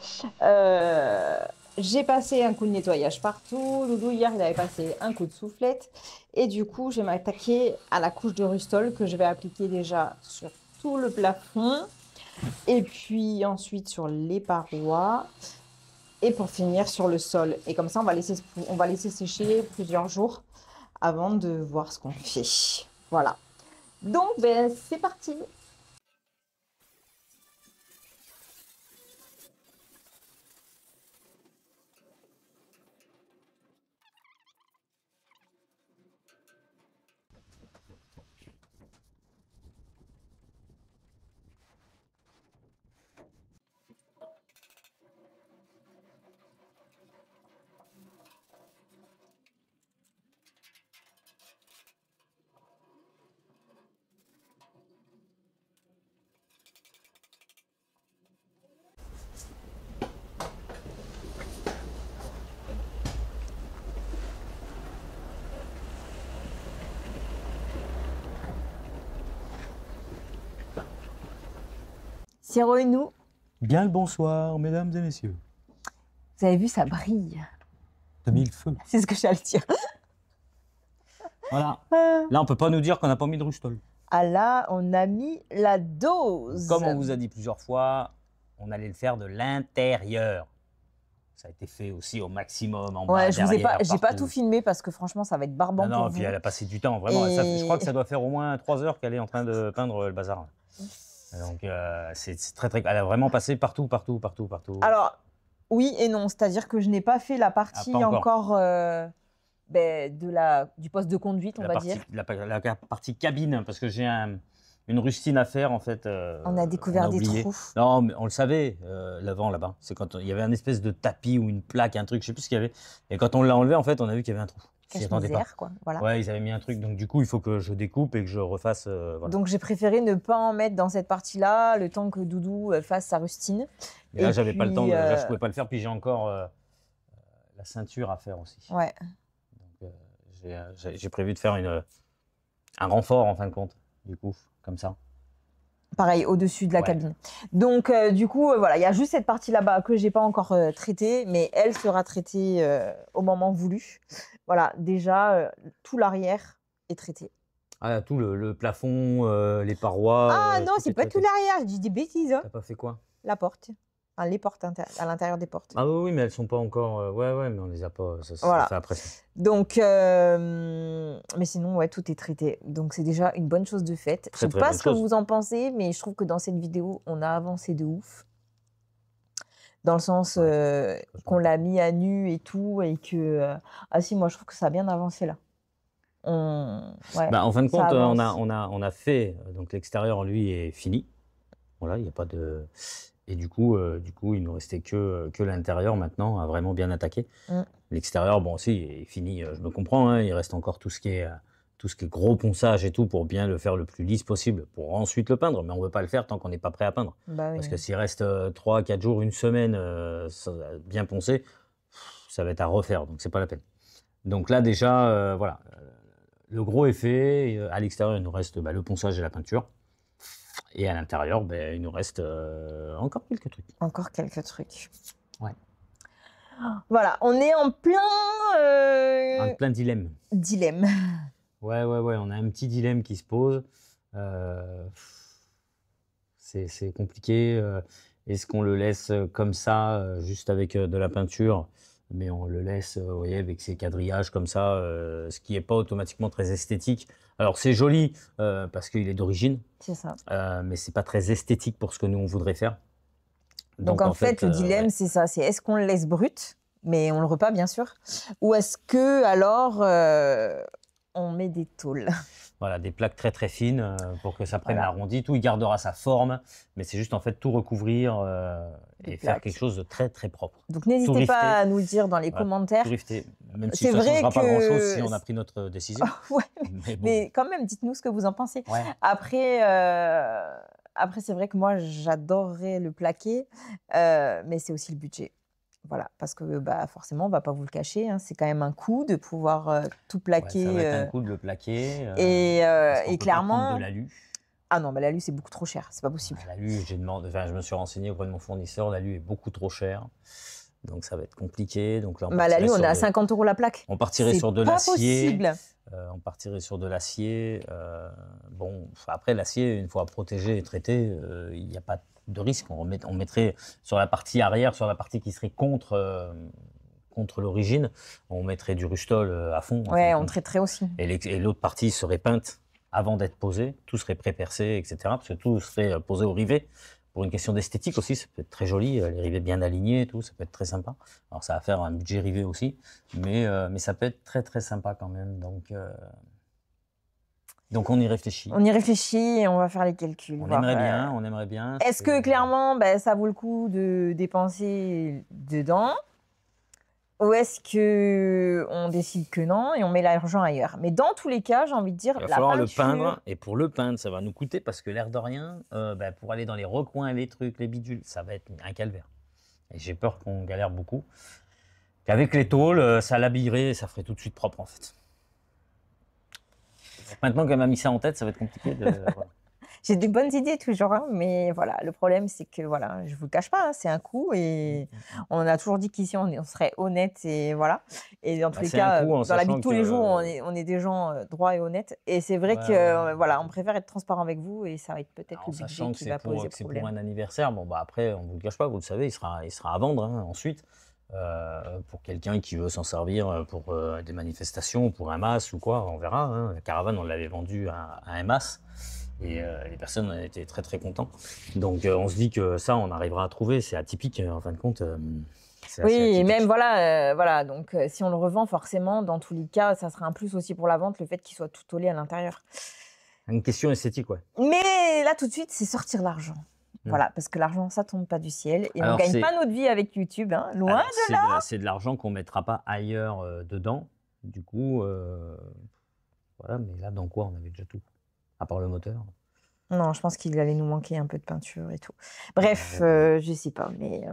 Euh, j'ai passé un coup de nettoyage partout. Doudou hier il avait passé un coup de soufflette. Et du coup je vais m'attaquer à la couche de Rustol que je vais appliquer déjà sur tout le plafond. Et puis ensuite sur les parois. Et pour finir sur le sol. Et comme ça on va laisser sécher plusieurs jours avant de voir ce qu'on fait. Voilà. Donc ben, c'est parti. Siro et nous, Bien le bonsoir, mesdames et messieurs. vous avez vu, ça brille. T'as mis le feu. C'est ce que j'allais dire. Voilà. Là, on peut pas nous dire qu'on n'a pas mis de Rustol. Ah là, on a mis la dose. Comme on vous a dit plusieurs fois, on allait le faire de l'intérieur. Ça a été fait aussi au maximum en Ouais, bas, j'ai pas partout. tout filmé parce que franchement, ça va être barbant Non, pour puis vous. elle a passé du temps, vraiment. Et... Je crois que ça doit faire au moins 3 heures qu'elle est en train de peindre le bazar. Donc, c'est très, très... Elle a vraiment passé partout. Alors, oui et non. C'est-à-dire que je n'ai pas fait la partie pas encore. du poste de conduite, on va dire. La partie cabine, parce que j'ai une rustine à faire, en fait. On a découvert des trous. Non, mais on le savait, l'avant, là-bas. C'est quand il y avait un espèce de tapis ou une plaque, un truc, je sais plus ce qu'il y avait. Et quand on l'a enlevé, en fait, on a vu qu'il y avait un trou. Cache-misère, quoi. Voilà. Ouais, ils avaient mis un truc. Donc, du coup, il faut que je découpe et que je refasse. Voilà. Donc, j'ai préféré ne pas en mettre dans cette partie-là, le temps que Doudou fasse sa rustine. Et là, j'avais pas le temps. Là, je pouvais pas le faire. Puis, j'ai encore la ceinture à faire aussi. Ouais. Donc, j'ai prévu de faire un renfort, en fin de compte, du coup, comme ça. Pareil, au-dessus de la cabine. Donc, du coup, voilà, il y a juste cette partie là-bas que j'ai pas encore traitée, mais elle sera traitée au moment voulu. Voilà, déjà, tout l'arrière est traité. Ah, tout le plafond, les parois. Ah non, c'est pas tout l'arrière, je dis des bêtises. Hein. T'as pas fait quoi? La porte. Enfin, les portes à l'intérieur des portes. Ah oui, mais elles sont pas encore. Ouais, mais on les a pas. Ça voilà. fait après ça. Donc, mais sinon, ouais, tout est traité. Donc, c'est déjà une bonne chose de faite. Je sais pas ce que vous en pensez, mais je trouve que dans cette vidéo, on a avancé de ouf. Dans le sens qu'on l'a mis à nu et tout, et que. Ah si, moi, je trouve que ça a bien avancé là. En fin de compte, on a fait. Donc, l'extérieur, lui, est fini. Voilà, il n'y a pas de. Et du coup, il ne restait que l'intérieur maintenant à vraiment bien attaquer. L'extérieur, bon, aussi, est fini. Je me comprends. Hein, il reste encore tout ce qui est gros ponçage et tout pour bien le faire le plus lisse possible, pour ensuite le peindre. Mais on ne veut pas le faire tant qu'on n'est pas prêt à peindre. Parce que s'il reste 3-4 jours, une semaine bien poncé, ça va être à refaire. Donc, c'est pas la peine. Donc là, déjà, voilà. Le gros est fait. À l'extérieur, il nous reste le ponçage et la peinture. Et à l'intérieur, il nous reste encore quelques trucs. Encore quelques trucs. Ouais. Voilà, on est en plein... En plein dilemme. Dilemme. Ouais, on a un petit dilemme qui se pose. C'est compliqué. Est-ce qu'on le laisse comme ça, juste avec de la peinture, mais on le laisse vous voyez, avec ses quadrillages comme ça, ce qui n'est pas automatiquement très esthétique. Alors c'est joli parce qu'il est d'origine, c'est ça. Mais c'est pas très esthétique pour ce que nous on voudrait faire. Donc en fait le dilemme c'est ça, c'est est-ce qu'on le laisse brut, mais on le repeint bien sûr, ou est-ce que alors on met des tôles. Voilà, des plaques très très fines pour que ça prenne l'arrondi. Tout, il gardera sa forme, mais c'est juste en fait tout recouvrir et faire quelque chose de très très propre. Donc n'hésitez pas à nous le dire dans les commentaires. Tout rifter. Même si ça ne changera pas grand-chose si on a pris notre décision. Mais quand même, dites-nous ce que vous en pensez. Ouais. Après, c'est vrai que moi, j'adorerais le plaquer, mais c'est aussi le budget. Voilà, parce que forcément, on va pas vous le cacher, hein, c'est quand même un coût de pouvoir tout plaquer. Ouais, ça va être un coût de le plaquer. Et clairement. De l'alu. Ah non, mais l'alu c'est beaucoup trop cher, c'est pas possible. L'alu, je me suis renseigné auprès de mon fournisseur, l'alu est beaucoup trop cher. Donc ça va être compliqué. Donc là, l'alu, on est à 50 € la plaque. On partirait sur de l'acier. Possible. On partirait sur de l'acier. Bon, après l'acier, une fois protégé et traité, il n'y a pas de risque. On mettrait sur la partie arrière, sur la partie qui serait contre l'origine, on mettrait du Rustol à fond. Ouais, on traiterait aussi. Et l'autre partie serait peinte avant d'être posée. Tout serait pré-percé, etc. Parce que tout serait posé au rivet. Pour une question d'esthétique aussi, ça peut être très joli, les rivets bien alignés et tout, ça peut être très sympa. Alors ça va faire un budget rivet aussi, mais ça peut être très très sympa quand même. Donc on y réfléchit. On y réfléchit et on va faire les calculs. On aimerait bien. Est-ce que clairement, ça vaut le coup de dépenser dedans? Ou est-ce que on décide que non et on met l'argent ailleurs? Mais dans tous les cas, j'ai envie de dire, il va falloir le peindre, et pour le peindre, ça va nous coûter parce que l'air de rien, pour aller dans les recoins, les trucs, les bidules, ça va être un calvaire. Et j'ai peur qu'on galère beaucoup. Qu'avec les tôles, ça l'habillerait et ça ferait tout de suite propre en fait. Maintenant qu'elle m'a mis ça en tête, ça va être compliqué de... Voilà. J'ai des bonnes idées toujours, hein, mais voilà, le problème c'est que voilà, je vous le cache pas, hein, c'est un coût et on a toujours dit qu'ici on serait honnête et voilà. Et dans tous les cas, dans la vie de tous les jours, on est des gens droits et honnêtes. Et c'est vrai que voilà, on préfère être transparent avec vous et ça va être peut-être le budget qui va poser problème. C'est pour un anniversaire, après on vous le cache pas, vous le savez, il sera à vendre ensuite. pour quelqu'un qui veut s'en servir pour des manifestations, pour un MAS ou quoi, on verra. Hein. La caravane, on l'avait vendue à un MAS et les personnes étaient très très contents. Donc on se dit que ça, on arrivera à trouver. C'est atypique en fin de compte. Oui, et même voilà. Donc si on le revend, forcément, dans tous les cas, ça sera un plus aussi pour la vente, le fait qu'il soit tout tôlé à l'intérieur. Une question esthétique, ouais. Mais là, tout de suite, c'est sortir l'argent. Voilà, parce que l'argent, ça tombe pas du ciel. Et alors, on gagne pas notre vie avec YouTube, hein, loin de là. C'est de l'argent qu'on mettra pas ailleurs dedans. Du coup, voilà, mais là, dans quoi on avait déjà tout, à part le moteur. Non, je pense qu'il allait nous manquer un peu de peinture et tout. Bref, je sais pas, mais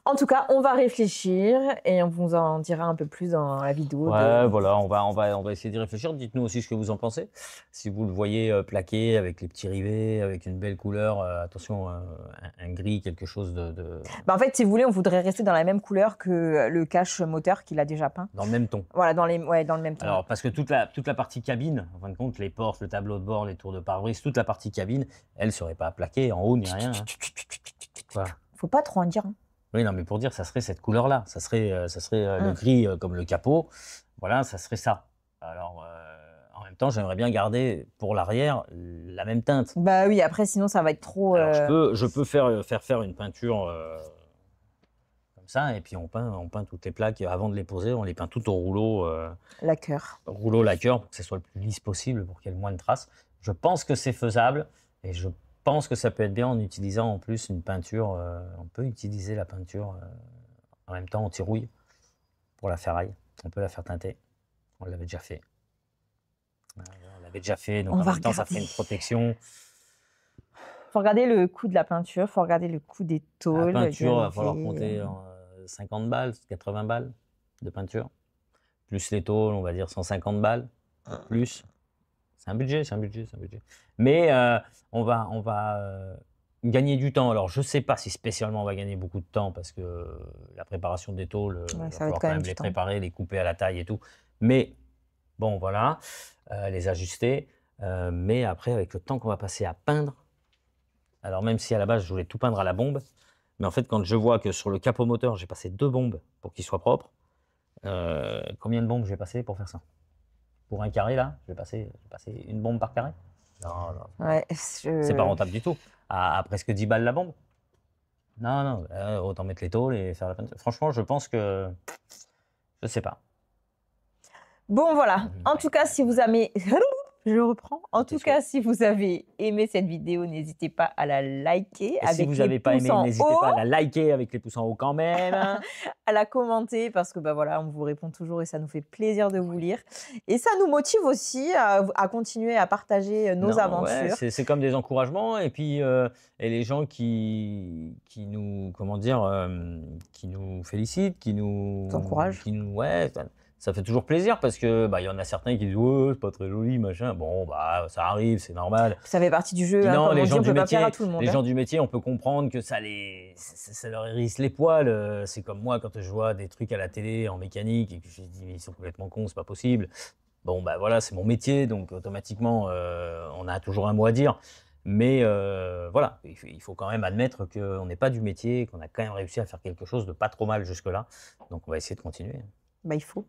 en tout cas, on va réfléchir et on vous en dira un peu plus dans la vidéo. Ouais, voilà, on va essayer d'y réfléchir. Dites-nous aussi ce que vous en pensez. Si vous le voyez plaqué avec les petits rivets, avec une belle couleur, attention, un gris, quelque chose de... Bah en fait, si vous voulez, on voudrait rester dans la même couleur que le cache moteur qu'il a déjà peint. Dans le même ton. Voilà, dans le même ton. Alors, parce que toute la partie cabine, en fin de compte, les portes, le tableau de bord, les tours de pare-brise, toute la partie cabine, elle serait pas plaquée en haut ni rien. Hein. Voilà. Faut pas trop en dire. Hein. Oui, non, mais pour dire, ça serait cette couleur-là. Ça serait le gris comme le capot. Voilà, ça serait ça. Alors, en même temps, j'aimerais bien garder pour l'arrière la même teinte. Bah oui, après, sinon, ça va être trop... Alors, je peux faire une peinture comme ça, et puis on peint toutes les plaques. Avant de les poser, on les peint toutes au rouleau. Lacqueur. Rouleau lacqueur, pour que ce soit le plus lisse possible, pour qu'il y ait le moins de traces. Je pense que c'est faisable, et je pense que ça peut être bien en utilisant en plus une peinture. On peut utiliser la peinture en même temps anti-rouille pour la ferraille. On peut la faire teinter. On l'avait déjà fait. On l'avait déjà fait, donc en même temps, ça fait une protection. Faut regarder le coût de la peinture, faut regarder le coût des tôles. La peinture, il va falloir compter 50 balles, 80 balles de peinture. Plus les tôles, on va dire 150 balles. Plus. C'est un budget. Mais on va gagner du temps. Alors, je ne sais pas si spécialement on va gagner beaucoup de temps parce que la préparation des tôles, il va falloir quand même les préparer, les couper à la taille et tout. Mais bon, voilà, les ajuster. Mais après, avec le temps qu'on va passer à peindre, alors même si à la base, je voulais tout peindre à la bombe, mais en fait, quand je vois que sur le capot moteur, j'ai passé 2 bombes pour qu'il soit propre, combien de bombes j'ai passé pour faire ça? Pour un carré, là, je vais passer une bombe par carré. Non. Ouais, c'est pas rentable du tout. À presque 10 balles la bombe. Non, autant mettre les tôles et faire la peinture. Franchement, je pense que... Je sais pas. Bon, voilà. En tout cas, si vous avez... Je reprends. En tout cas, si vous avez aimé cette vidéo, n'hésitez pas à la liker. Et si vous n'avez pas aimé, n'hésitez pas à la liker avec les pouces en haut quand même. À la commenter parce que bah voilà, on vous répond toujours et ça nous fait plaisir de vous lire. Et ça nous motive aussi à continuer à partager nos aventures. Ouais, c'est comme des encouragements et puis et les gens qui nous qui nous félicitent, qui nous encouragent. Ça fait toujours plaisir parce que il y en a certains qui disent ouais, c'est pas très joli machin. Bon ça arrive, c'est normal. Ça fait partie du jeu. Non, hein, les gens du métier, à tout le monde, gens du métier, on peut comprendre que ça leur hérisse les poils. C'est comme moi quand je vois des trucs à la télé en mécanique et que je dis ils sont complètement cons, c'est pas possible. Bon voilà, c'est mon métier, donc automatiquement on a toujours un mot à dire. Mais voilà, il faut quand même admettre qu'on n'est pas du métier, qu'on a quand même réussi à faire quelque chose de pas trop mal jusque-là. Donc on va essayer de continuer. Il faut.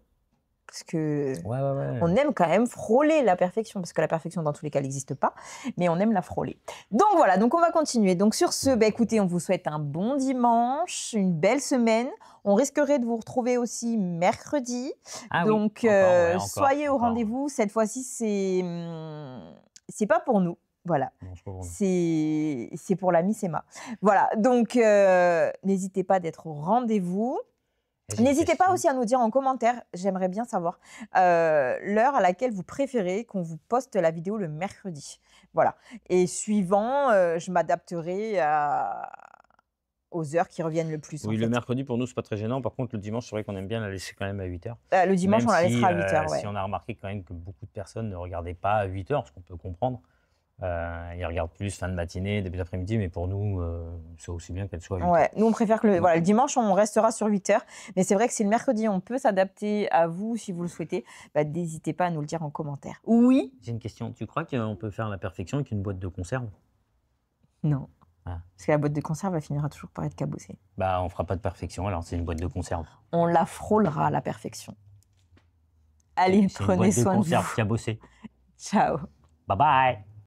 Parce que ouais. on aime quand même frôler la perfection, parce que la perfection dans tous les cas n'existe pas, mais on aime la frôler. Donc voilà, donc on va continuer. Donc sur ce, écoutez, on vous souhaite un bon dimanche, une belle semaine. On risquerait de vous retrouver aussi mercredi. Donc soyez au rendez-vous. Cette fois-ci, c'est pas pour nous. Voilà, c'est pour l'ami Sema. Voilà, donc n'hésitez pas d'être au rendez-vous. N'hésitez pas aussi à nous dire en commentaire, j'aimerais bien savoir l'heure à laquelle vous préférez qu'on vous poste la vidéo le mercredi. Voilà. Et suivant, je m'adapterai aux heures qui reviennent le plus. Oui, le mercredi pour nous, c'est pas très gênant. Par contre, le dimanche, c'est vrai qu'on aime bien la laisser quand même à 8h. Le dimanche, on la laissera à 8h. Ouais. Si on a remarqué quand même que beaucoup de personnes ne regardaient pas à 8h, ce qu'on peut comprendre. Ils regardent plus fin de matinée, début d'après-midi, mais pour nous, c'est aussi bien qu'elle soit à 8h. Ouais, nous, on préfère que le dimanche, on restera sur 8h. Mais c'est vrai que si le mercredi, on peut s'adapter à vous, si vous le souhaitez, n'hésitez pas à nous le dire en commentaire. Oui. J'ai une question. Tu crois qu'on peut faire la perfection avec une boîte de conserve? Non. Ah. Parce que la boîte de conserve, elle finira toujours par être cabossée. Bah, on fera pas de perfection, alors c'est une boîte de conserve. On la frôlera à la perfection. Allez, prenez soin de vous. C'est une boîte de conserve cabossée. Ciao. Bye bye.